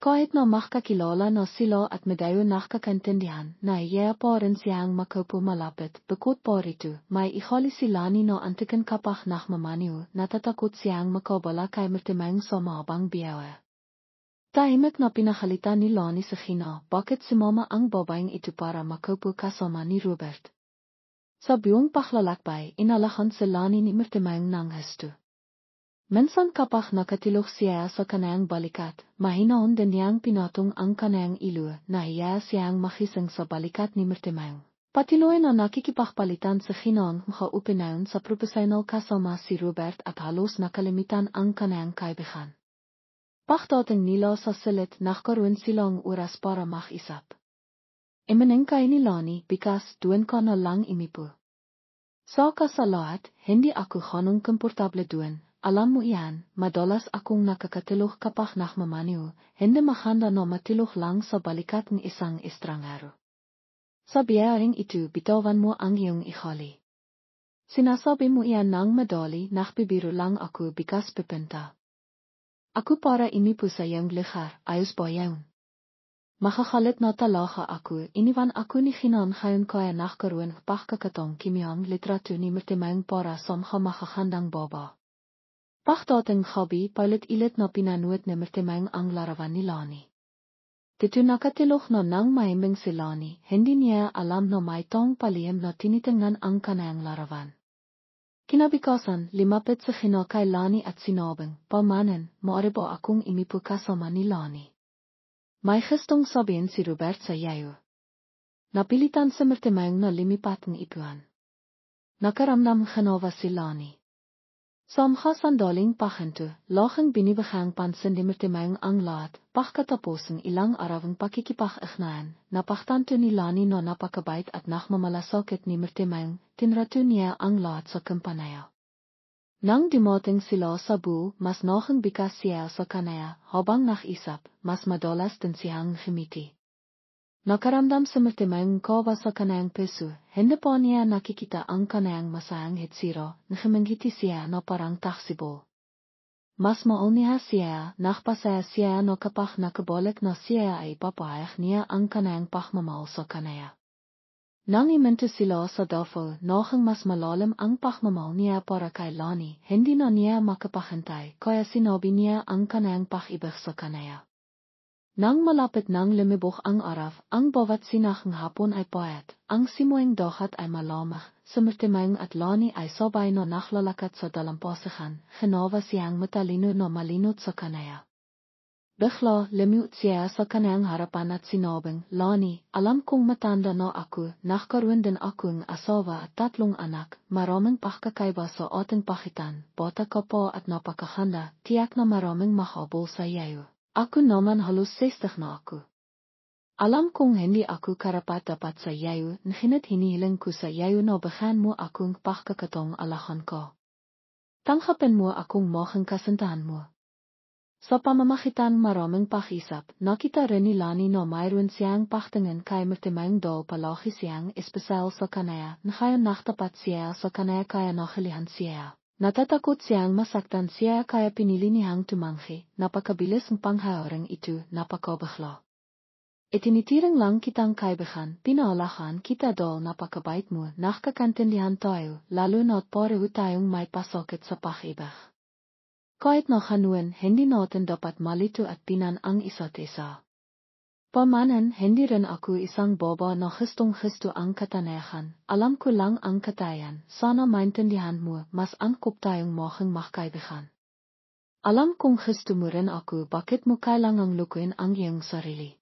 Kahit na makakilala na sila at medayo nakakaintindihan na iya pa rin siyang makaupo malapit, bukod pa rito, may ihali si Lani na antikan kapag nakmamaniw, natatakot siyang makabala kay mertemang sa mahabang biyahe. Tahimik na pinakalitan ni Lani sa Gina, bakit si mama ang babaeng ito para makaupo kasama ni Robert. Sa buong paglalakbay, inalahan si Lani ni mertemang ng husto. Minsan kapag nakatilok siya sa kanayang balikat, mahinaon din niyang pinatong ang kanayang ilo, nahiya siyang makisang sa balikat ni mertemang. Patiloy na nakikipagpalitan sa Ginang makaupinayon sa profesional kasama si Robert at halos nakalimitan ang kanayang kaibigan. Pagdating nila sa silid, nagkaroon silang oras para mag-isap. Iminengkay ni Lani, bikas doon ka na lang imipo. Sa kasalahat, hindi ako ganong komportable doon. Alam mo iyan, madalas akong nakakatilok kapag nakmamaniw, hindi maganda na matilok lang sa balikat ng isang estrangero. Sa biyaring ito, bitawan mo ang iyong ihali. Sinasabi mo iyan ng madali, nakbibiro lang ako bikas pipinta. Ako para imipo sa iyong lugar, ayos ba yan? Makakalit na talaga ako, iniwan ako ni Ginan ngayon kaya nagkaroon pagkakataong kimiyang litrato ni mertemang para sa makakandang baba. Pachtating gabi pilot ilit na pinanood na mertemang ang larawan ni Lani. Dito nakatiloch na nang mahimbing si Lani, hindi niya alam na may tong palihim na tinitingnan ang kanayang larawan. Kinabikasan, limapit sa kina kay Lani at sinabing, "Pamanan, maaari ba akong imipu kasama ni Lani?" May gustong sabihin si Robert sa yayo. Napilitan sa mertemang na limipat ng ipuan. Nakaramdam ginawa si Lani. Samga sandaling pachinto, laching binibegang pansin di mertemang ang lahat, pagkatapos ilang arawang pakikipag ignayan, napachtanto ni Lani na napakabait at nakmamalasakit ni mertemang, tinrato niya ang lahat sa kampanaya. Nang dumating sila sa buo, mas naging bigas siya sa kanaya, habang nakisap, mas madalas din siyang ngumiti. Nakaramdam sa mertemang kawa sa kanayang peso, hindi pa niya nakikita ang kanayang masayang hitsira, ngumingiti siya na parang taksibo. Mas maul niya siya, nakpasaya siya na kapag nakabalik na siya ay papayag niya ang kanayang pagmamahal sa kanaya. Nang iminto sila sa dafo, naging mas malalim ang pagmamahal niya para kay Lani, hindi na niya makapahintay, kaya sinabi niya ang kanayang pag-ibig sa kanaya. Nang malapit nang lumibok ang araw, ang bawat sinakang hapon ay payat, ang simuing dagat ay malamig, sa mertemang at Lani ay sabay na naklalakad sa dalampasigan, ginawa siyang matalino na malinot sa kanaya. Bigla, lumut siya sa kanayang harapan at sinabing, "Lani, alam kong matanda na ako, nagkaroon din akong asawa at 3 anak, maraming pagkakaiba sa ating pagitan, bata ka pa at napakaganda, tiyak na maraming mahabol sa iyo. Ako naman halos 60 na ako. Alam kong hindi ako karapat-dapat sa iyo, ngunit hinihiling ko sa iyo na bigyan mo akong pagkakataong alahan ko. Tanggapin mo akong maging kasintahan mo." Sa pamamagitan maraming pakisap, nakita rin ni Lani na mayroon siyang pagtingin kay mertemang dal palagi siyang espesyal sa kanaya, ngayon naktapat siya sa kanaya kaya nakilihan siya. Natatakot siyang masaktan siya kaya pinili niyang tumanggi, napakabilis ng pangharing ito, napakabigla. Itinitiring lang kitang kaibigan, pinaalahan kita dal napakabait mo, nakakaintindihan tayo, lalo na't pareho tayong may pasakit sa pag-ibig. Kahit na kanuan, hindi natin dapat malito at pinan ang isa't isa. Pamanan, hindi rin ako isang boba na gustong-gusto ang katanayahan, alam ko lang ang katayan, sana maintindihan mo, mas angkop tayong maging magkaibigan. Alam kong gusto mo rin ako, bakit mo kailangang lukuin ang iyong sarili?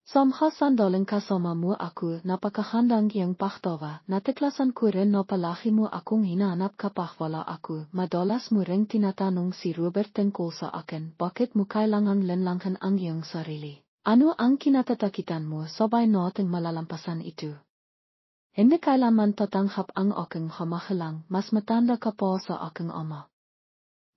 Samga sandaling kasama mo ako, napakahandang iyong pagtawa, natiklasan ko rin na palagi mo akong hinahanap kapag wala ako, madalas mo ring tinatanong si Robert tungkol sa akin, bakit mo kailangang linlangin ang iyong sarili? Ano ang kinatatakitan mo, sabay nating malalampasan ito? Hindi kailanman tatanghap ang aking kamahalang, mas matanda ka pa sa aking ama.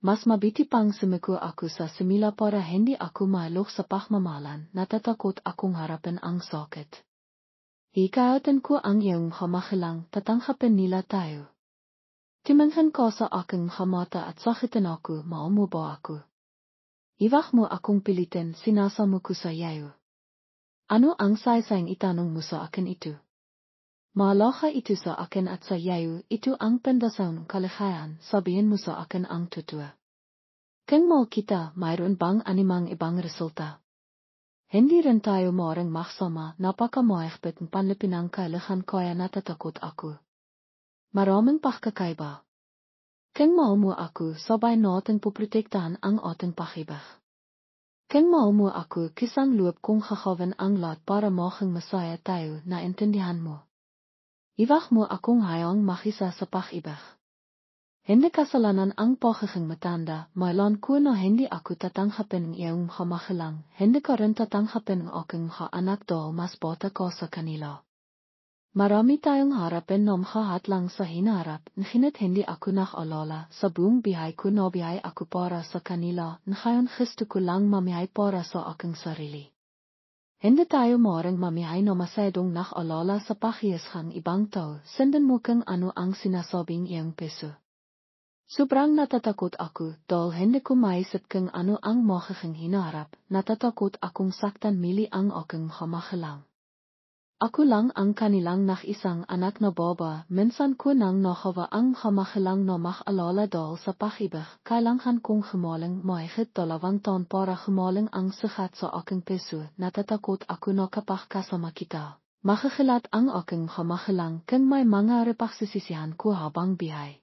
Mas mabiti pang sumiko ako sa simila para hindi ako malok sa pagmamahalan, natatakot akong harapin ang sakit. Hikayatan ko ang iyong kamahalang, tatanghapin nila tayo. Timanghan ko sa aking kamata at sakitin ako, maumo ba ako? Iwag mo akong pilitin, sinasamo ko sa iyo. Ano ang saysayang itanong mo sa akin ito? Mahalaga ito sa akin at sa iyo, ito ang pendasang kaligayahan, sabihin mo sa akin ang totoo. Kung mahal kita, mayroon bang animang ibang resulta? Hindi rin tayo maaaring magsama, napakamahigbit ng panlipinang kailangan kaya natatakot ako. Maraming pagkakaiba. Kung mahal mo ako, sabay nating puprotektahan ang ating pag-ibig. Kung mahal mo ako, kisang loob kong gagawin ang lahat para maging masaya tayo, naintindihan mo. Iwag mo akong hayang makisa sa pag-ibig. Hindi kasalanan ang pagiging matanda, mailan ko na hindi ako tatanggapin ang iyong kamahalang, hindi ka rin tatanggapin ang aking anak dahil mas bata ka sa kanila. Marami tayong harapin na makahatlang sa hinarap, ngunit hindi ako nakalala, sa buong bihay ko na bihay ako para sa kanila, ngayon gusto ko lang mamihay para sa aking sarili. Hindi tayo maaaring mamihay na masyadong nakalala sa pakiyasang ibang tao, sundan mo kung ano ang sinasabing iyong peso. Sobrang natatakot ako, dahil hindi ko maisip kung ano ang magiging hinarap, natatakot akong saktan mili ang aking kamahalang. Aku lang ang kanilang isang anak na baba, minsan ko nang nakawa ang kamakilang na alala dahil sa pag-ibig, kailangan kong humaling mahigit 2 taon para humaling ang sikat sa aking puso, natatakot ako na kapag kasama kita. Makikilat ang aking kamakilang kung may mga repagsisisihan ko habang bihay.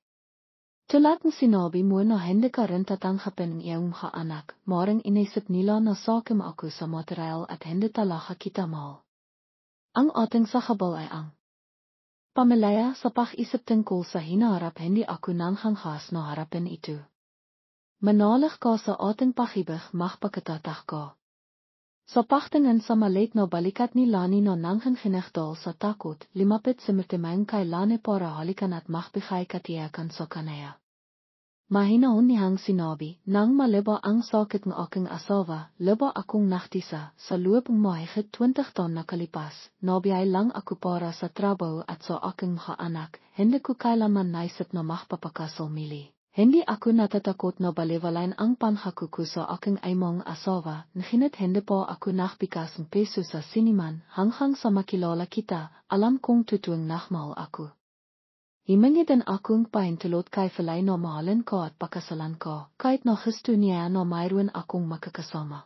Tulad ng sinabi mo na hindi ka rin tatanggapin ang iyong mga anak, maring inisip nila na sakim ako sa material at hindi talaga kita mahal. Ang ating sakabal ay ang pamilya sa pag-isip tungkol sa hinaharap, hindi ako nanghangkas na harapin ito. Manalig ka sa ating pag-ibig, magpakatatag ka. Sa pagtingin sa maliit na balikat ni Lani na nanghanginigdal sa takot, limapit si Mirtimang kay Lani para halikan at magbigay katiyakan sa kanaya. Mahinaon niyang sinabi, nang maliba ang sakit ng aking asawa, liba akong naktisa, sa loob ng mahigit 20 taon na kalipas, nabiyay lang ako para sa trabaho at sa aking mga anak, hindi ko kailanman naisip na magpapakasal mili. Hindi ako natatakot na baliwalain ang panghako ko sa aking imong asawa, ngunit hindi pa ako nagbigas ng peso sa siniman, hanggang sa makilala kita, alam kong tutuwing nagmahal ako. Himingi din akong pahintulot kay Falay na mahalin ko at pakasalan ko, kahit na gusto niya na mayroon akong makakasama.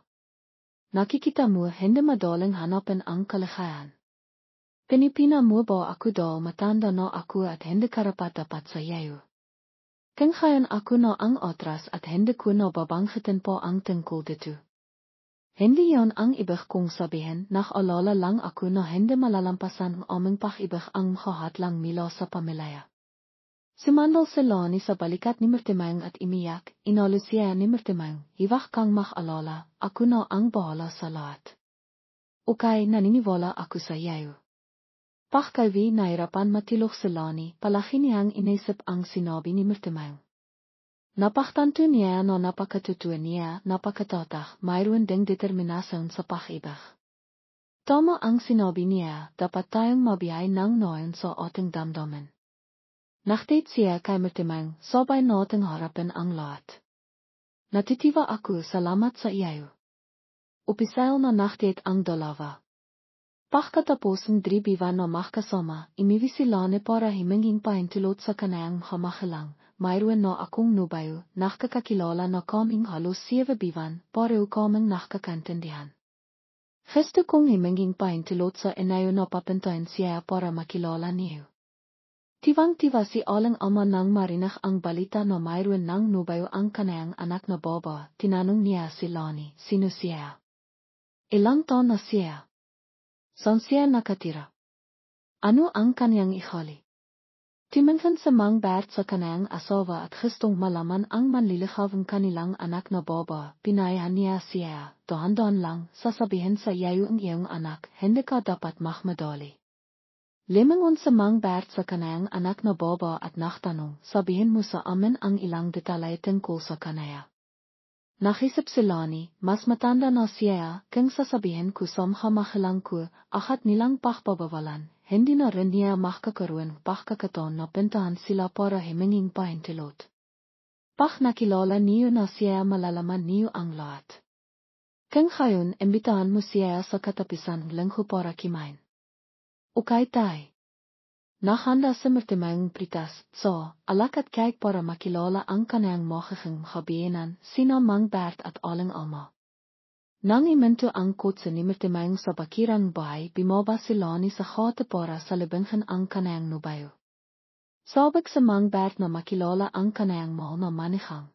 Nakikita mo hindi madaling hanapin ang kaligayahan. Pinipina mo ba ako dahil matanda na ako at hindi karapat-dapat sa iyo? Kung ngayon ako na ang atras at hindi ko na babanggitin pa ang tungkol dito. Hindi yan ang ibig kong sabihin, nag-alala lang ako na hindi malalampasan ang aming pag-ibig ang makahatlang mila sa pamilya. Sumandal si Lani sa balikat ni Mirtimang at imiyak, inalo siya ni Mirtimang, hiwag kang mag-alala, ako na ang bahala sa lahat. Okay, naniniwala ako sa iyo. Pagkawi nahirapan matilok si Lani, palagi niyang inisip ang sinabi ni Mirtimang. Napaktanto niya na napakatutuwa niya, napakatatag, mayroon ding determinasyon sa pag-ibig. Tama ang sinabi niya, dapat tayong mabiyay ng noon sa ating damdamin. Naktit siya kay Mirtimang, sabay nating harapin ang lahat. Natitiwa ako, salamat sa iyo. Upisail na naktit ang dalawa. Pagkatapos ng 3 buwan na magkasama, imiwi si Lani para himinging pahintulot sa kanayang kamakilang, mayroon na akong nubayo, nakakakilala na kaming halos 7 buwan, pareho kaming nakakaintindihan. Gusto kong himinging pahintulot sa inayo na papuntahin siya para makilala niyo. Tiwang-tiwa si Aling Ama nang marinig ang balita na mayroon ng nubayo ang kanayang anak na baba, tinanong niya si Lani, sino siya? Ilang taon na siya? Saan siya nakatira? Ano ang kaniyang ihali? Timingan sa mangbert sa kanayang asawa at gustong malaman ang manlilihawang kanilang anak na baba, pinayahan niya siya, dahan-dahan lang, sasabihin sa iyo ang iyong anak, hindi ka dapat magmadali. Limangon sa mangbert sa kanayang anak na baba at nagtanong, sabihin mo sa amin ang ilang detalye tungkol sa kanaya. Nakisip si Lani, mas matanda na siya, kung sasabihin ko sa mga makilang ko, akat nilang pagpabawalan, hindi na rin niya makakaroon pagkakataon na pintahan sila para himinging pahintulot. Pag nakilala niyo na siya, malalaman niyo ang lahat. Kung ngayon, imbitahan mo siya sa katapisan ng linggo para kimain. Okay tay. Nahanda si Mirtimang pritas, so, alakat kijk para makilala ang kanayang magiging kabiyanan, sina Mangbert at Aling Ama. Nang iminto ang kotse ni Mirtimang sa bakirang bahay, bumaba si Lani sa kate para salubungin ang kanayang nubayo. Sabik sa Mangbert na makilala ang kanayang mahal na manihang.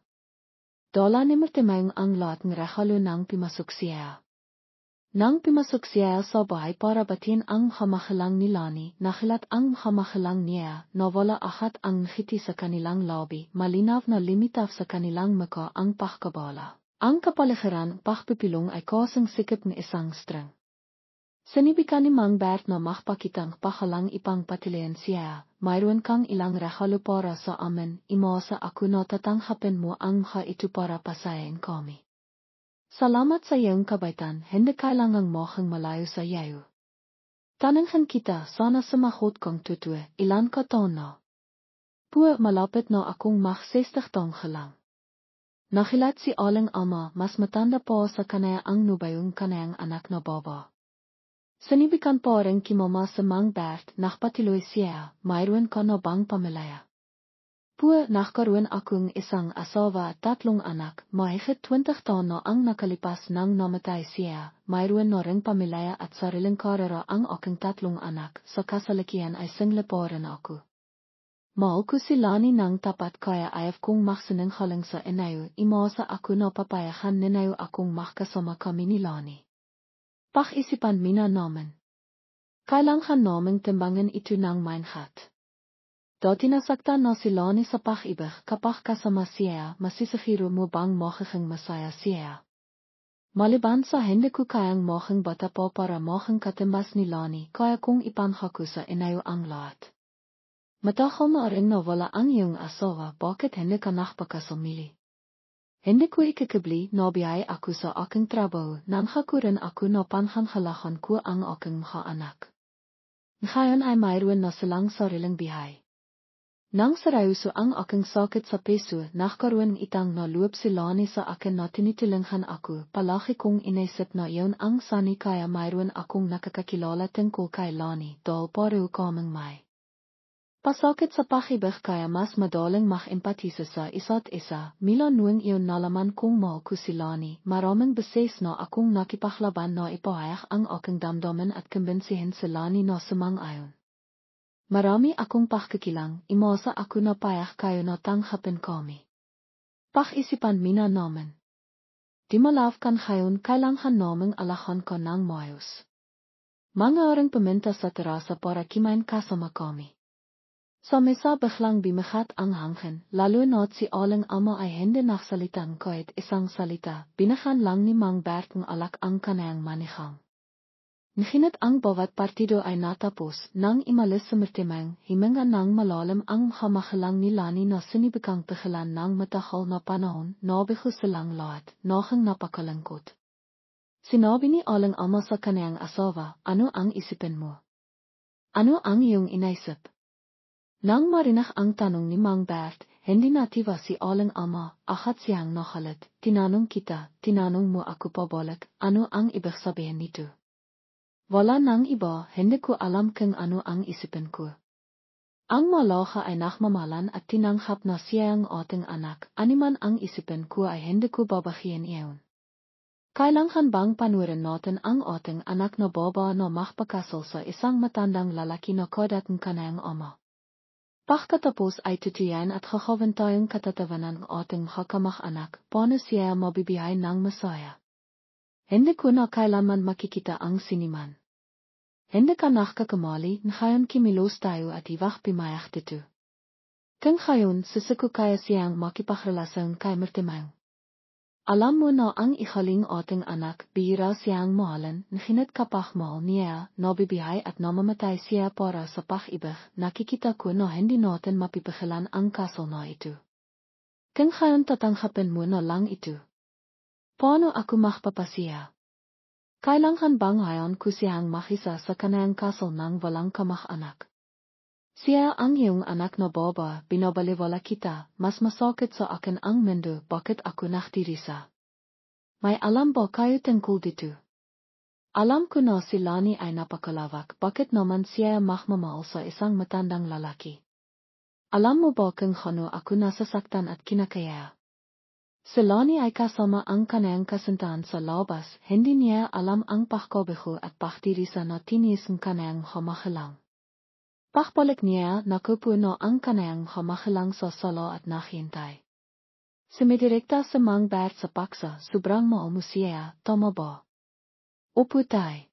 Dala ni Mirtimang ang lahat ng regalo nang pimasok siya. Nang pimasok siya sa bahay para batin ang kamakilang ni Lani, nakilat ang kamakilang niya, nawala ahat ang ngiti sa kanilang labi, malinaw na limitaw sa kanilang mukha ang pagkabala. Ang kapaligiran, pagpipilong ay kasing sikip ng isang string. Sinibikan ni Mangbert na magpakitang pakalang ipang patilian siya, mayroon kang ilang regalo para sa amin, imasa ako na tatanggapin mo ang mga ito para pasayain kami. Salamat sa iyong kabaitan, hindi kailangang mohang malayo sa iyo. Tananghan kita, sana sumahot kang tutwe, ilan ka taon na? Puwa malapit na akong mag-60 taong lang. Nakilat si Aling Ama, mas matanda po sa kanaya ang nubayong kanayang anak na baba. Sinibikan paring ki mama se mang Bert nach patiloisia, Myroon kan no bang Pamelaya. Pue nach karoon akong isang asawa tatlong anak, mahigit 20 taon na ang nakalipas nang namatay siya, Myroon no ring Pamelaya at sariling karera ang aking tatlong anak, sa kasalikian ay singleparan ako. Mahal ko si Lani nang tapat kaya ayaw kong maksinang halang sa inayo, imasa ako na papayahan ninayo akong makasama kami ni Lani. Pag-isipan mina naman. Kailangan namin timbangan ito ng mindset. Dati nasaktan na si Lani sa pag-ibig kapag kasama siya, masisihiro mo bang magiging masaya siya? Maliban sa hindi ko kayang maging bata pa para maging katimbas ni Lani, kaya kong ipanha ko sa inayo ang lahat. Matagal na rin na wala ang iyong asawa, bakit hindi ka nakapagkasumili? Hindi ko ikakabli na biyay ako sa aking trabaho, nang hakurin ako na panhanghalahan ko ang aking mga anak. Ngayon ay mayroon na silang sariling bihay. Nang seryoso ang aking sakit sa peso, nagkaroon itang na loob si Lani sa akin na tinitulungan ako, palagi kong inisip na iyon ang sani kaya mayroon akong nakakakilala tungkol kay Lani, dahil pareho kaming may pasakit sa pag-ibig kaya mas madaling mag-empatisa sa isa't isa, mula noong iyon nalaman kong mahal ko si Lani, maraming beses na akong nakipaglaban na ipahayag ang aking damdamin at kumbinsihin si Lani na sumang-ayon. Marami akong pagkikilang, imasa ako na payag kayo na tanghapin kami. Pag-isipan mina naman. Di malafkan ngayon kailangan naming alahan ka ng mayos. Mga orang pumunta sa terasa para kimain kasama kami. Sa mesa biglang bimagat ang hangin, lalo na't si Aling Ama ay hindi nagsalitan kahit isang salita, binahan lang ni Mang Bert ng alak ang kanayang manihang. Nahinat ang bawat partido ay natapos, nang imalis sa mertimang, himinga ng malalim ang hamahalang ni Lani na sinibikang tigilan ng matagal na panahon, nabigo silang lahat, naging napakalangkot. Sinabi ni Aling Ama sa kanayang asawa, ano ang isipin mo? Ano ang iyong inaisip? Nang marinig ang tanong ni Mang Bert, hindi natiwa si Aling Ama, ahat siyang nakalit, tinanong kita, tinanong mo ako pabalik, ano ang ibig sabihin nito? Wala nang iba, hindi ko alam kung ano ang isipin ko. Ang malaga ay nakmamalan at tinanghap na siya ang ating anak, animan ang isipin ko ay hindi ko babahiin iyon. Kailangan bang panurin natin ang ating anak na baba na magpakasal sa isang matandang lalaki na kadating kanayang ama? Pagkatapos ay tutiyan at kakawantayang katatawanan ng ating hakamag-anak, paano siya mabibihay ng masaya? Hindi ko na kailanman makikita ang siniman. Hindi ka nakakamali, ngayon kimilos tayo at iwag pimayak dito. Kung ngayon, susuko kaya siyang makipagrelasyon kay Mertimang. Alam mo na ang ihaling ating anak, bihira siyang mahalan, nahinat kapag mahal niya, nabibihay at namamatay siya para sa pag-ibig, nakikita ko na hindi natin mapipigilan ang kasal na ito. Kung ngayon tatanggapin mo na lang ito. Paano ako magpapasiya? Kailangan bang ngayon ko siyang makisa sa kanayang kasal ng walang kamag-anak? Siya ang iyong anak na baba, binabaliwala kita, mas masakit sa akin ang mundo, bakit ako naktirisa? May alam ba kayo tungkol dito? Alam ko na si Lani ay napakalawak, bakit naman siya magmamahal sa isang matandang lalaki? Alam mo ba kung ano ako nasasaktan at kinakaya? Si Lani ay kasama ang kanayang kasintahan sa labas, hindi niya alam ang pagkabigo at pagtirisa na tinis ng kanayang hamahalang. Pagbalik niya, nakupo na ang kanayang hamahalang sa sala at naghintay. Sumidirekta sa Mang Bert sa paksa, sobrang maalmo siya, tama ba? Opo tay.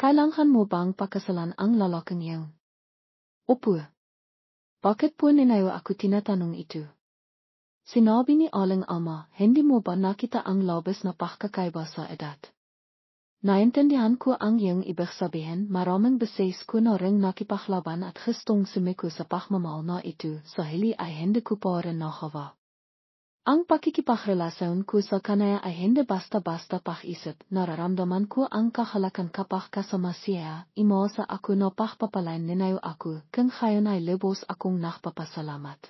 Kailangan mo bang pakasalan ang lalaking iyon? Opo. Bakit po ninayo ako tinatanong ito? Sinabi ni Aling Ama, hindi mo ba nakita ang labis na pagkakaiba sa edad? Naintindihan ko ang iyong ibig sabihin, maraming beses ko na ring nakipaglaban at gustong sumiko sa pagmamahal na ito, sa hili ay hindi ko pa rin nagawa. Ang pakikipagrelasyon ko sa kanaya ay hindi basta-basta pag-isip, nararamdaman ko ang kahalakan kapag kasama siya, imasa ako na pagpapalain ninayo ako, kung ngayon ay lubos akong nagpapasalamat.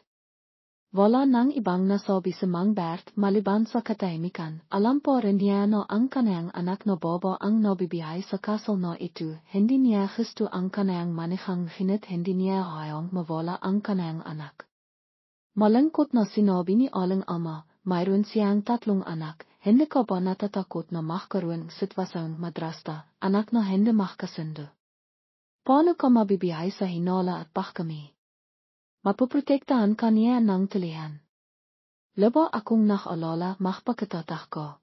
Wala nang ibang nasabi sa Mang Bert maliban sa katahimikan, alam po rin niya na ang kanayang anak na baba ang nabibihay sa kasal na ito, hindi niya gusto ang kanayang manihang hinit, hindi niya hayang mawala ang kanayang anak. Malungkot na sinabi ni aling ama, mayroon siyang 3 anak, hindi ka ba natatakot na magkaroon sitwasyong madrasta, anak na hindi makasundo? Paano ka mabibihay sa hinala at kami? Mapuprotektahan ka niya ng tilihan. Laba akong nakaalala makapagkatatak ko.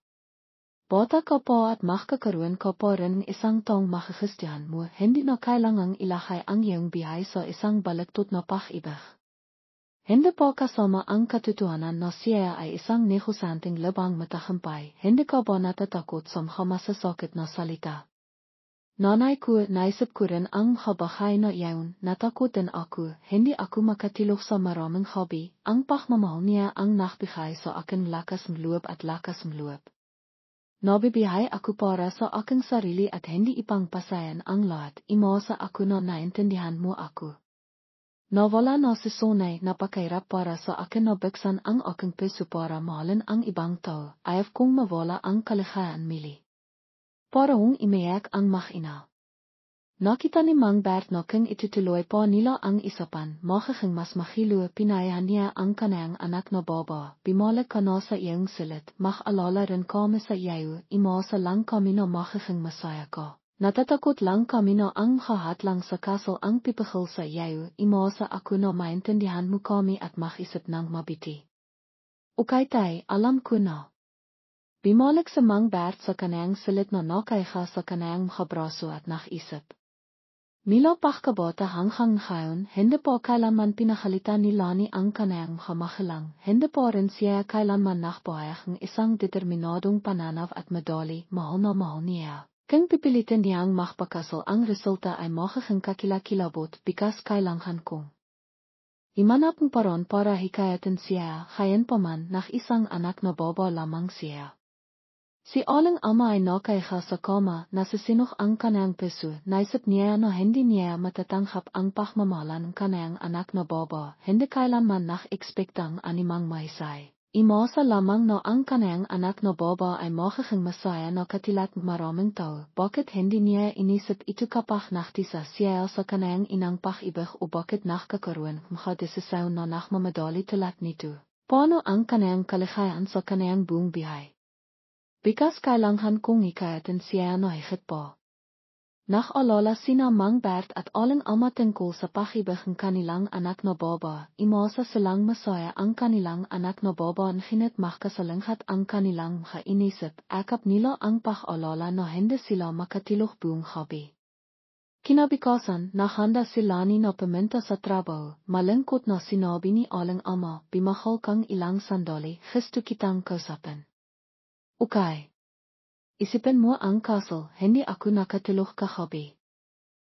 Bata ka pa at makakaroon ka pa rin isang taong makakristiyan mo, hindi na kailangang ilakay ang iyong bihay sa isang balagtot na pag-ibig. Hindi pa kasama ang katotohanan na siya ay isang negosyanteng labang matagumpay, hindi ka ba natatakot sa mga masasakit na salita? Nanay ko, naisip ko rin ang habahay na iyon, natakutin ako, hindi ako makatilok sa maraming hobby, ang pagmamahal niya ang nagbigay sa aking lakas ng loob at lakas ng loob. Nabibihay ako para sa aking sarili at hindi ipangpasayan ang lahat, imasa ako na naintindihan mo ako. Nawala na si Sonay, napakahirap para sa akin na buksan ang aking puso para mahalin ang ibang tao, ayaw kong mawala ang kaligayahan mili. Parang imayak ang mag-ina. Nakita ni Mang Bert na kung itutuloy pa nila ang isapan, magiging mas mahilo, pinayahan niya ang kanayang anak na baba, bimalik ka na sa iyong silit, mag-alala rin kami sa iyo, imasa lang kami na magiging masaya ka. Natatakot lang kami na ang hahat lang sa kasal ang pipigil sa iyo, imasa ako na maintindihan mo kami at mag-isip ng mabiti. Okay tay, alam ko na. Bimalik sa Mang Bert sa kanayang silit na nakaiha sa kanayang mga braso at naisip. Mila pagkabata hanggang ngayon, hindi po kailanman pinakalitan ni Lani ang kanayang mga makilang, hindi po rin siya kailanman nakpahayag ng isang determinadong pananaw at madali, mahal na mahal niya. Kung pipilitin niyang magpakasal, ang resulta ay magiging kakilakilabot, bikas kailangan kong imanap ng paron para hikayatin siya, kayan pa man ng isang anak na baba lamang siya. Si aling ama ay nakaiha sa kama, nasisinok ang kanayang puso, naisip niya na hindi niya matatanggap ang pagmamahalan ng kanayang anak na baba, hindi kailanman nak-ekspektang animang mahisay. Imasa lamang na ang kanayang anak na baba ay magiging masaya na katilat maraming tao, bakit hindi niya inisip ito kapag naktisa siya sa kanayang inang pag-ibig o bakit nakakaroon mga desisyon na nakmamadali tulad nito? Paano ang kanayang kaligayahan sa kanayang buong bihay? Bikas kailangan kong hikayatin siya na higit pa. Nakaalala sina Mang Bert at aling ama tungkol sa pag-ibig ng kanilang anak na baba, imasa silang masaya ang kanilang anak na baba at hinit makasalanghat ang kanilang mga inisip, akap nila ang pag-alala na hindi sila makatilok buong hobby. Kinabukasan, nahanda si Lani na pumunta sa trabaho, malungkot na sinabi ni aling ama, bimahal kang ilang sandali, gusto kitang kausapin. Okay. Isipin mo ang kasal, hindi ako nakatulog kagabi.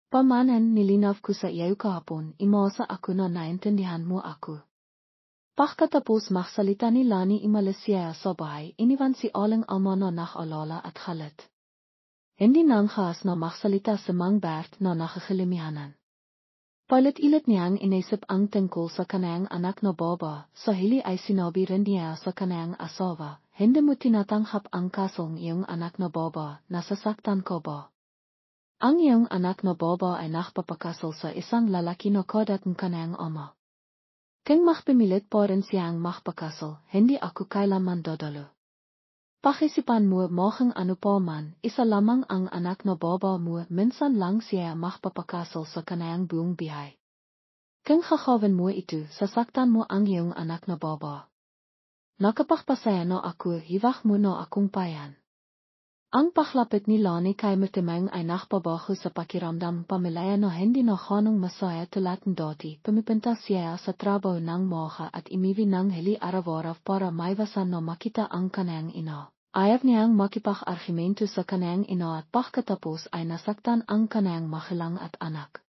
Pamanan nilinaw ko sa iyo kahapon, imasa ako na naintindihan mo ako. Pagkatapos magsalita ni Lani imalis siya sa bahay, iniwan si aling ama na nakaalala at halit. Hindi nang khas na magsalita sa Mang Bert na nakakilimihanan. Palit-ilit niyang inisip ang tungkol sa kanayang anak na baba, sa hili ay sinabi rin niya sa kanayang asawa, hindi mo tinatanggap ang kasal ng iyong anak na baba, nasasaktan ko ba? Ang iyong anak na baba ay nakapapakasal sa isang lalaki na kadat ng kanayang ama. Kung makpimilit pa rin siyang makpakasal, hindi ako kailanman dodolo. Pakisipan mo mohang ano pa man, isa lamang ang anak na baba mo, minsan lang siya makpapakasal sa kanayang buong bihay. Kung kakawin mo ito, sasaktan mo ang iyong anak na baba. Nakapagpasaya na ako, hiwak mo na akong payan. Ang paglapit ni Lani kay Matimeng ay nakpabaho sa pakiramdam pamilya na hindi na ganong masaya tulad ng dati. Pumipinta siya sa trabaho ng moha at imiwi ng hili araw-araw para maiwasan na makita ang kanayang ina. Ayaw niyang makipag-argumento sa kanayang ina at pagkatapos ay nasaktan ang kanayang makilang at anak.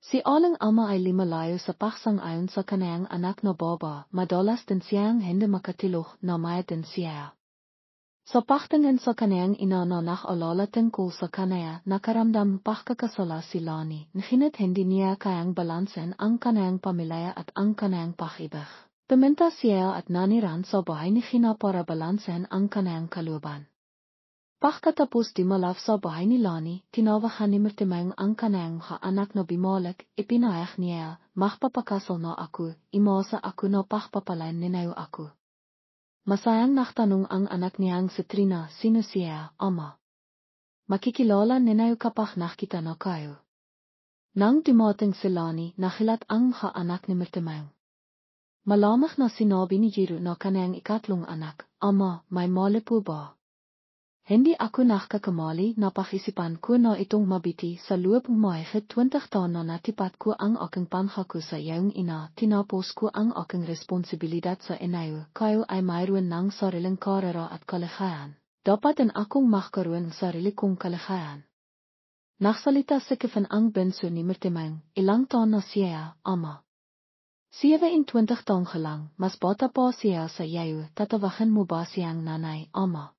Si aling ama ay limalayo sa pagsang-ayon sa kanayang anak na baba, madalas din siyang hindi makatilok na maya din siya. Sa pagtingin sa kanayang ina na nakaalala tungkol sa kanaya, nakaramdam pagkakasala si Lani, ngunit hindi niya kayang balansen ang kanayang pamilya at ang kanayang pag-ibig. Peminta siya at naniran sa bahay ni Gina para balansen ang kanayang kaluban. Pagkatapos di malaf sa bahay ni Lani, tinawahan ni Mirtimeng ang kanayang anak na bimalik, ipinayag niya, magpapakasal na ako, imasa ako na pagpapalain ninayo ako. Masayang nagtanong ang anak niyang si Trina, sino siya, ama. Makikilala ninayo kapag nakita na kayo. Nang dumating si Lani, nakilat ang anak ni Mirtimeng. Malamang na sinabi ni Jiro na kanayang ikatlong anak, ama, may mali po ba? Hindi ako nakakamali, napag-isipan ko na itong mabiti sa loob ng mahigit 20 taon na natipat ko ang aking pangako sa iyong ina, tinapos ko ang aking responsibilidad sa inayo, kayo ay mayroon ng sariling karera at kaligayahan. Dapat din akong magkaroon ng sarili kong kaligayahan. Nagsalita si Kevin ang bunso ni Mirtimeng, ilang taon na siya, ama. 27 taong lang, mas bata pa siya sa iyo, tatawagan mo ba siyang nanay, ama?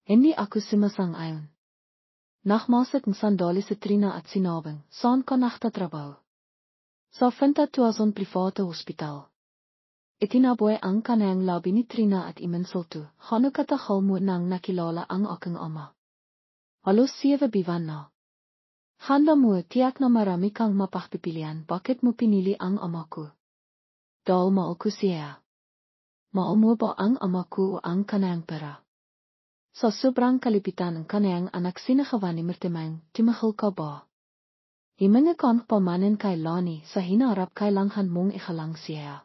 Hindi ako sumasang-ayon. Nagmasak ng sandali si Trina at sinabing, saan ka nagtatrabaho? Sa Finta-Tuazon private hospital. Itinaboy ang kanayang labi ni Trina at imensulto, hano katahal mo nang nakilala ang aking ama. Halos 7 buwan na. Handa mo, tiyak na marami kang mapagpipilian, bakit mo pinili ang ama ko? Dahil mahal ko siya. Mahal mo ba ang ama ko o ang kanayang pera? Sa sobrang kalipitan ng kanayang anak sinakawan ni Mirtimeng, timahal ka ba? Himingakan pamanin kay Lani sa hinarap kailangan mong ikalang siya.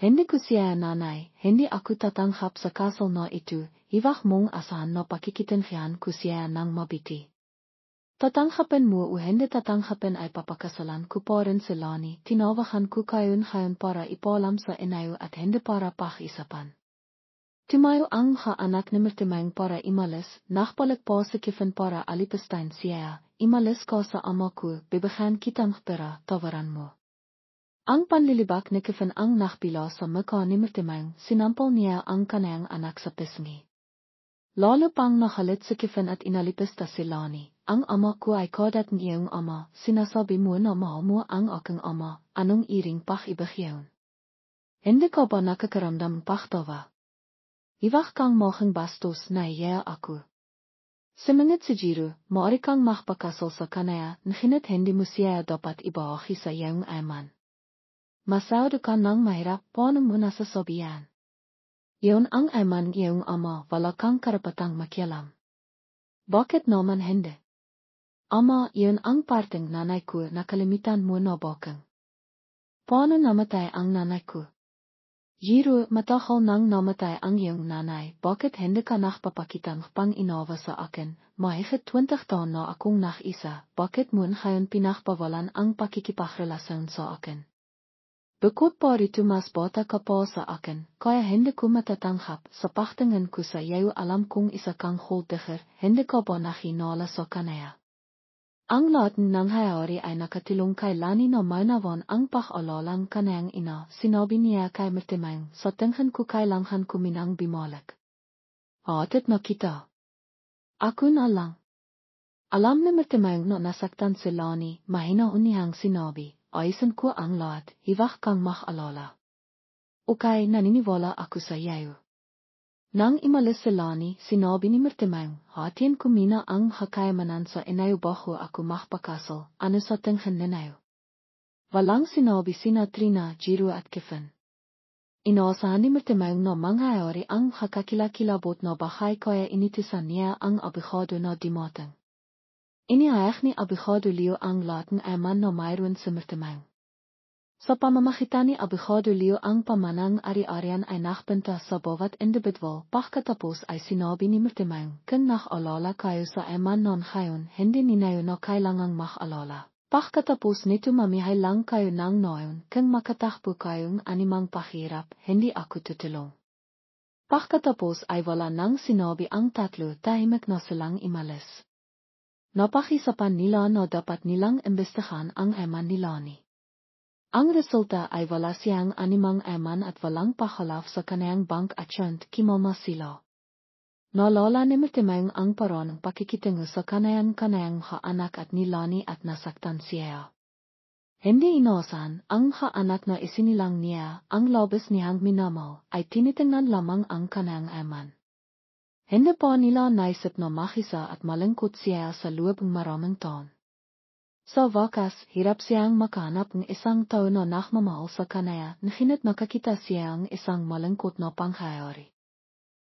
Hindi ko siya nanay, hindi ako tatanghap sa kasal na ito, iwak mong asahan na pakikitinhian ko siya ng mabiti. Tatanghapin mo o hindi tatanghapin ay papakasalan ko pa rin si Lani, tinawahan ko kayon para ipalam sa inayo at hindi para pakisapan. Tumayo ang anak ni Mirtimeng para imalis, nakbalik pa si Kevin para alipastain siya, imalis ka sa ama ko, bibigyan kitang pera, tawaran mo. Ang panlilibak ni Kevin ang nakpila sa mukha ni Mirtimeng, sinampal niya ang kanayang anak sa pisngi. Lalo pang nakalit si Kevin at inalipasta si Lani, ang ama ko ay kadat ng iyong ama, sinasabi mo na mahal mo ang aking ama, anong iring pag-ibigyan? Hindi ka ba nakakaramdam pagtawa? Iwak kang mahing bastos na iya ako. Sumingit si Jiro, maaari kang magpakasal sa kanaya, ngunit hindi mo siya dapat ibahagi sa iyong aman. Masaudo ka ng mahirap, paano mo nasasabihan? Iyon ang aman iyong ama, wala kang karapatang makialam. Bakit naman hindi? Ama, iyon ang parteng nanay ko na kalimitan mo na bakang. Paano namatay ang nanay ko? Jiro, matahal nang namatay ang iyong nanay, bakit hindi ka nakapapakitang pang-inawa sa akin, mahigit 20 taon na akong nakisa, bakit mo ngayon pinakpawalan ang pakikipagrelasyon sa akin? Bukod pa rito mas bata ka pa sa akin, kaya hindi ko matatanghap, sa pagtingin ko sa iyo alam kong isa kang huldiger, hindi ka ba nakinala sa kanaya? Ang lahat ng nangyayari ay nakatilong kay Lani na maunawan ang pag-alalang kanayang ina, sinabi niya kay Mirtimeng, sa tingin ko kailangan ko minang bimalik. Atit na kita. Ako na lang. Alam ni Mirtimeng na nasaktan si Lani, mahinaon niyang sinabi, ayusin ko ang lahat, iwak kang mag-alala. Okay, naniniwala ako sa iyo. Nang imalis si Lani, sinabi ni Mirtimeng, hatiin ko mina ang hakayamanan sa inayo bago ako magpakasal, ano sa tingin ninayo? Walang sinabi sina Trina, Jiro at Kevin. Inaasahan ni Mirtimeng na mangyayari ang hakakilakilabot na bahay kaya initisan niya ang abogado na dumating. Iniayag ni abogado Leo ang lahat ng aman na mayroon si Mirtimeng. Sa pamamagitan ni abogado Leo ang pamanang ari-arian ay nakbenta sa bawat individual, pagkatapos ay sinabi ni Mirtimeng, kung nak-alala kayo sa aman non ngayon, hindi ninayo na kailangang mag-alala. Pagkatapos nito mamihay lang kayo ng noon, kung makatakbo kayong animang pahirap, hindi ako tutulong. Pagkatapos ay wala nang sinabi ang tatlo, tahimik na silang imalis. Napakisapan nila na dapat nilang imbestigahan ang aman ni Lani. Ang resulta ay wala siyang animang aman at walang pahalaf sa kanayang bank account, kimama sila. Naalala ni Mirtimeng ang paraan ng pakikitungo sa kanayang anak at ni Lani at nasaktan siya. Hindi inasan, ang anak na isinilang niya, ang labis niyang minamal, ay tinitingnan lamang ang kanang aman. Hindi pa nila naisip na makisa at malungkot siya sa loob ng maraming taon. Sa wakas, hirap siyang makahanap ng isang tao na nakmamahal sa kanaya, nahinat nakakita siyang isang malungkot na pangyayari.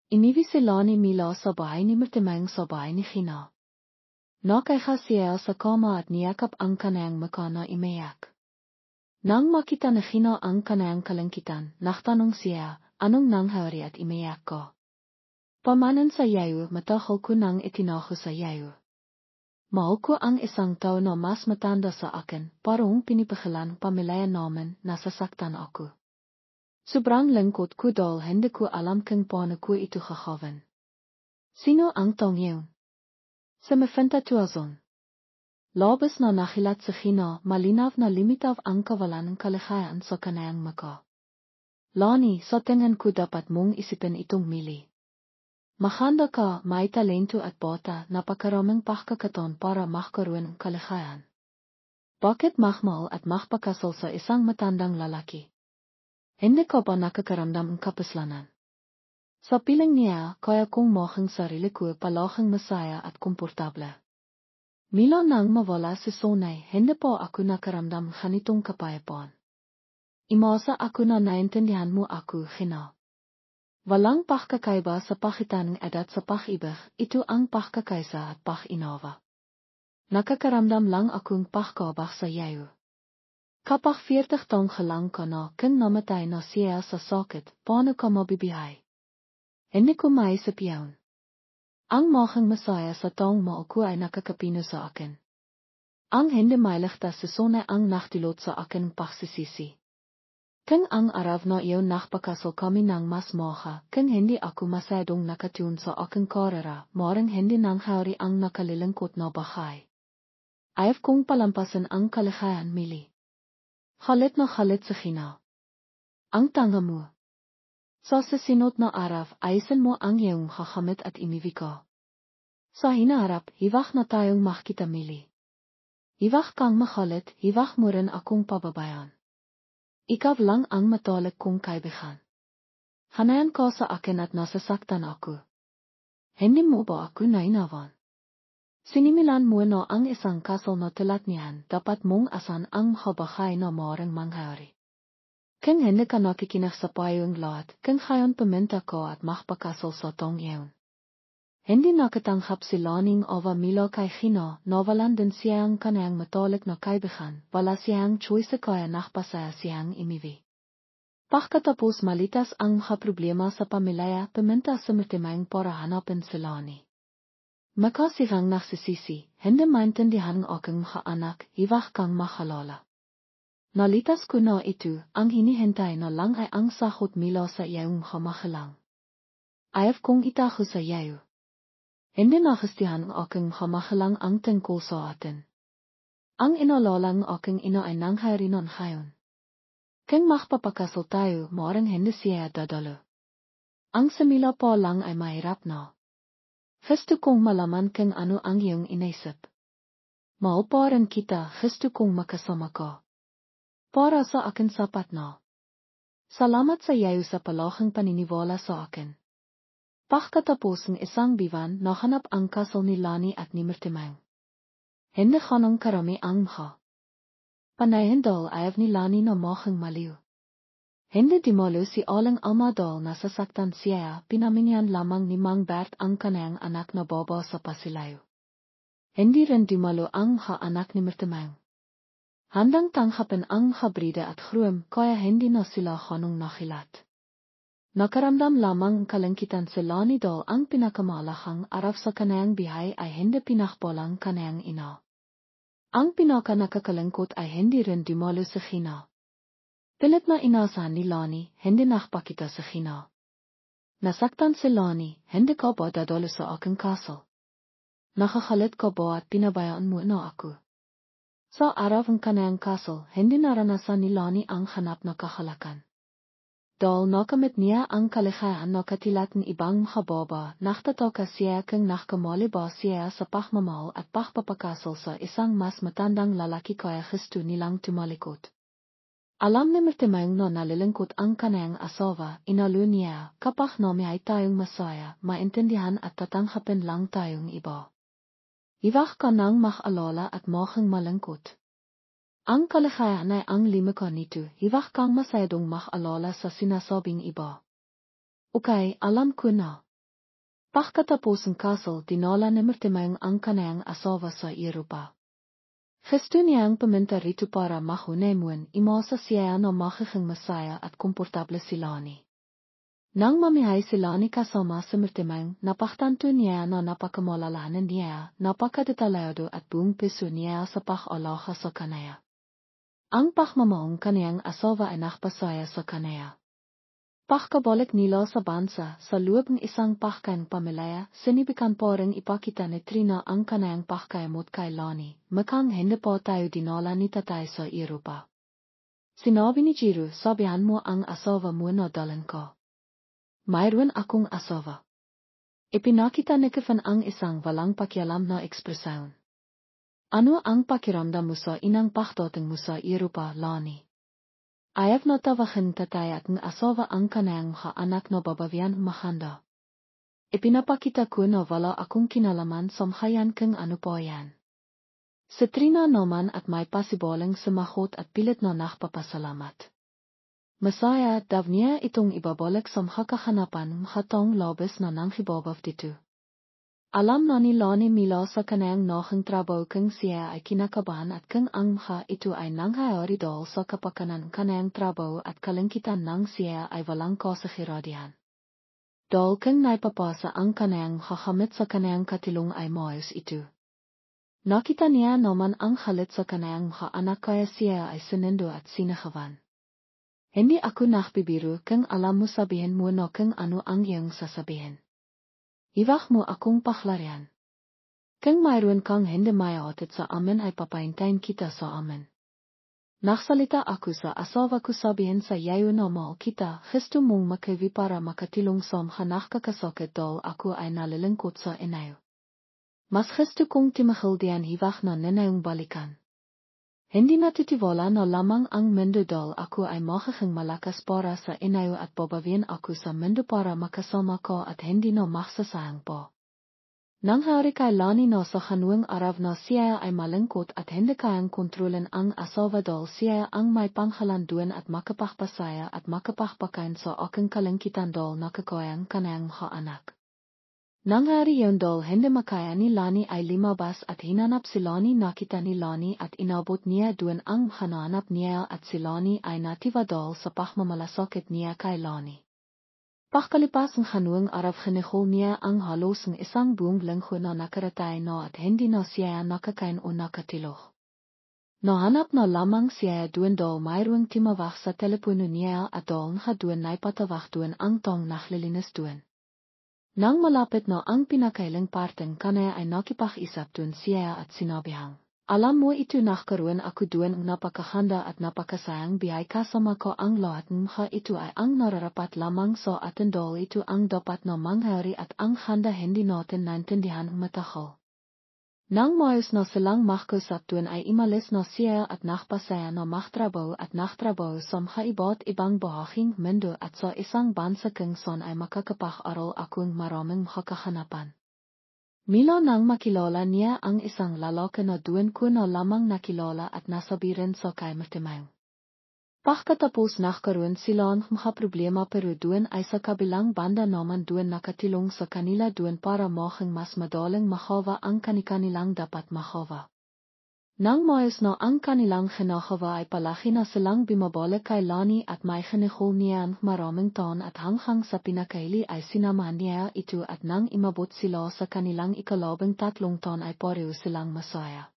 Iniwi sila ni Mila sa bahay ni Martimang sa bahay ni Gina. Nakaiha siya sa kama at niyakap ang kanayang mukha na imayak. Nang makita ni Gina ang kanayang kalangkitan, nagtanong siya, anong nangyari at imayak ko? Pamanan sa yayo, matahol ko nang itinaho sa yayo. Mahal ko ang isang tao na mas matanda sa akin, parang pinipigilan pamilya namin, nasasaktan ako. Sobrang lungkot ko dahil hindi ko alam kung paano ko ito gagawin. Sino ang tao yun? Sa mafinta tuwazon. Labis na nahilat sa Gina, malinaw na limitaw ang kawalan ng kaligayahan sa kanayang mukha. Lani, sa tingin ko dapat mong isipin itong mili. Maganda ka, may talento at bata, napakaraming pagkakataon para magkaroon ng kaligayahan. Bakit mahal at magpakasal sa isang matandang lalaki? Hindi ka ba nakakaramdam ng kapaslanan? Sa piling niya, kaya kong mohang sarili ko palahing masaya at komportable. Mila nang mawala si Sonay, hindi po ako nakaramdam ganitong kapayapaan. Imasa ako na naintindihan mo ako, Gina. Walang pagkakaiba sa pagitan ng edad sa pag-ibig, ito ang pagkakaisa at pag-inawa. Nakakaramdam lang akong pagkabak sa iyo. Kapag 40 taong gelang ka na, kung namatay na siya sa sakit, paano ka mabibihay? Hindi ko maisip yun. Ang mahang masaya sa taong mo ako ay nakakapino sa akin. Ang hindi mailigtas sa Sonay ang nakdulot sa akin pagsisisi. Kung ang araw na iyon nakpakasal kami ng mas moha, kung hindi ako masyadong nakatun sa aking karera, maring hindi nangyari ang nakalilungkot na bahay. Ayaw kong palampasin ang kaligayahan, Mili. Halit na halit sa Gina. Ang tanga mo. Sa susunod na araw, ayusin mo ang iyong gagamit at imiwi ka. Sa hinaharap, hiwag na tayong makita, Mili. Hiwag kang mahalit, hiwag mo rin akong pababayan. Ikaw lang ang matalik kong kaibigan. Hanayan ka sa akin at nasasaktan ako. Hindi mo ba ako nainawan? Sinimilan mo na ang isang kasal na tulad niyan, dapat mong asan ang habahay na maring mangyari. Kung hindi ka nakikinig sa payong lahat, kung ngayon paminta ka at magpakasal sa tong iyon. Hindi nakatanggap si Laning over Mila kay Gina, nawalan din siyang kanayang matalik na kaibigan, wala siyang choice kaya nakpasaya siyang imiwi. Pagkatapos malitas ang mga problema sa pamilya, paminta sa Martimang para hanapin si Lani. Makasirang nagsisisi, hindi maintindihan ng aking mga anak, hiwag kang mahalala. Nalitas ko na ito, ang hinihintay na lang ay ang sahot Mila sa iyong mga mahalang. Ayaw kong itago sa iyo. Hindi nakastihan ang aking hamahalang ang tungkol sa atin. Ang inalalang aking ina ay nangyari nun ngayon. Kung magpapakasal tayo, maring hindi siya dadalo. Ang simila pa lang ay mahirap na. Gusto kong malaman kung ano ang iyong inaisip. Mauparan kita, gusto kong makasama ka. Para sa akin sapat na. Salamat sa iyo sa palahing paniniwala sa akin. Pagkatapos ng isang biwan, nahanap ang kasal ni Lani at ni Martimang. Hindi ganong karami ang mga. Panahin dahil ayaw ni Lani na mahang maliw. Hindi dimalo si Aling Alma dahil nasasaktan siya, pinamingyan lamang ni Mang Bert ang kanayang anak na baba sa pasilayo. Hindi rin dimalo ang mga anak ni Martimang. Handang tanghapin ang habrida at gruwam, kaya hindi na sila ganong nakilat. Nakaramdam lamang kalangkitan si Lani dahil ang pinakamalakang araw sa kanayang bihay ay hindi pinakbolang kanayang ina. Ang pinaka nakakalangkot ay hindi rin dumalo sa Gina. Pilit na inasahan ni Lani, hindi nakpakita sa Gina. Nasaktan si Lani, hindi ka ba dadalo sa aking kasal? Nakakalit ka ba at pinabayaan mo na ako? Sa araw ng kanayang kasal, hindi naranasan ni Lani ang hanap na kahalakan. dal naka met nia ang kaligayan naka tilaten ibang mhababa, naktataka siya kang nakamaliba siya sa pagmamahal at pagpapakasal sa isang mas matandang lalaki kaya gusto nilang tumalikod. Alam ni Mertemang no nalilingkod ang kanayang asawa, inalo niya, kapag nami ay tayong masaya, maintindihan at tatanggapin lang tayong iba. Iwag ka nang mag-alala at maging malungkot. Ang kaligayahan ay ang limika nito, iwag kang masyadong mag-alala sa sinasabing iba. Okay, alam ko na. Pagkatapos ng kasal, dinala ni Mertemang ang kanayang asawa sa Europa. Gusto niyang paminta rito para mahunaymuan, imasa siya na magiging masaya at komportable sila ni. Nang mamihay sila ni kasama sa Mertemang, napaktanto niya na napakamolalahanan niya, napakadetalyado at buong piso niya sa pag-alaga sa kanaya. Ang pagmamahal kaniyang asawa ay nakpasaya sa kanaya. Pagkabalik nila sa bansa, sa loob ng isang pagkain pamilya, sinibikan pa rin ipakita ni Trina ang kanayang pagkayamot kay Lani, makang hindi pa tayo dinala ni tatay sa Europa. Sinabi ni Jiro, sabihan mo ang asawa mo na dalan ko. Mayroon akong asawa. Ipinakita ni Kevin ang isang walang pakialam na ekspresyon. Ano ang pakiramdam mo sa inang pagdating mo sa Europa, Lani? Ayaw na tawahin tatay at ng asawa ang kanayang mga anak na babawian mahanda. Ipinapakita ko na wala akong kinalaman sa mhayan kung ano po yan. Si Trina naman at may pasiboling sumagot at pilit na nakpapasalamat. Masaya, daw niya itong ibabalik sa makakahanapan mhatong labis na nanghibabaw dito. Alam na ni Lani mila sa kanayang nahing trabaho kung siya ay kinakabahan at kung ang mga ito ay nangyayari dahil sa kapakanan kanayang trabaho at kalangkitan ng siya ay walang kasahiradihan. Dahil kung naipapasa ang kanayang hakamit sa kanayang katilong ay maayos ito. Nakita niya naman ang halit sa kanayang mga anak kaya siya ay sinindo at sinakawan. Hindi ako nakbibiro kung alam mo sabihin mo na kung ano ang iyong sasabihin. Iwag mo akong paklarian. Kung mayroon kang hindi mayahatid sa amin ay papahintayin kita sa amin. Naksalita ako sa asawa ko sabihin sa yayo na mahal kita, gusto mong makiwi para makatilong sa mga nakakasakit dahil ako ay nalilingkod sa inayo. Mas gusto kong timahildian iwag na ninayong balikan. Hindi natitiwala na lamang ang mundo dahil ako ay magiging malakas para sa inayo at babawian ako sa mundo para makasama ko at hindi na magsasayang po. Nangyari kay Lani na sa kanuang araw na siya ay malungkot at hindi kayang kontrolin ang asawa dahil siya ang may panghalanduan at makapagpasaya at makapagpakain sa aking kalangkitan dahil nakakayang kanayang mga anak. Nangyari yun dahil hindi makaya ni Lani ay limabas at hinanap si Lani nakita ni Lani at inabot niya doon ang hananap niya at si Lani ay natiwa dahil sa pagmamalasakit niya kay Lani. Pagkalipas ng kanuang araw kinihol niya ang halos ng isang buong linggo na nakaratay na at hindi na siya nakakain o nakatilok. Nahanap na lamang siya doon dahil mayroong timawag sa telepono niya at dahil nga doon ay patawag doon ang tong naklilinis doon. Nang malapit na ang pinakailang parteng kanaya ay nakipag-isap doon siya at sinabihang, alam mo ito nakaroon ako doon ang napakahanda at napakasayang biyay kasama ko ang lahat ng mga ito ay ang nararapat lamang sa atin dahil ito ang dapat na mangyari at ang handa hindi natin naintindihan matagal. Nang maayos na silang makkusap doon ay imalis na siya at nakpasaya na maktrabaho sa mga iba't ibang bahaging mundo at sa isang bansa kung saan ay makakapag-aral akong maraming makakahanapan. Mila nang makilala niya ang isang lalaki na doon ko na lamang nakilala at nasabi rin sa kay Mertemang. Pagkatapos nagkaroon sila ng mga problema pero doon ay sa kabilang banda naman doon nakatilong sa kanila doon para maging mas madaling mahawa ang kanilang dapat mahawa. Nang maayos na ang kanilang hinahawa ay palaki na silang bimabalik kay Lani at may kinihol niya ng maraming taon at hanggang sa pinakaili ay sinamahan niya ito at nang imabot sila sa kanilang 13 taon ay pareho silang masaya.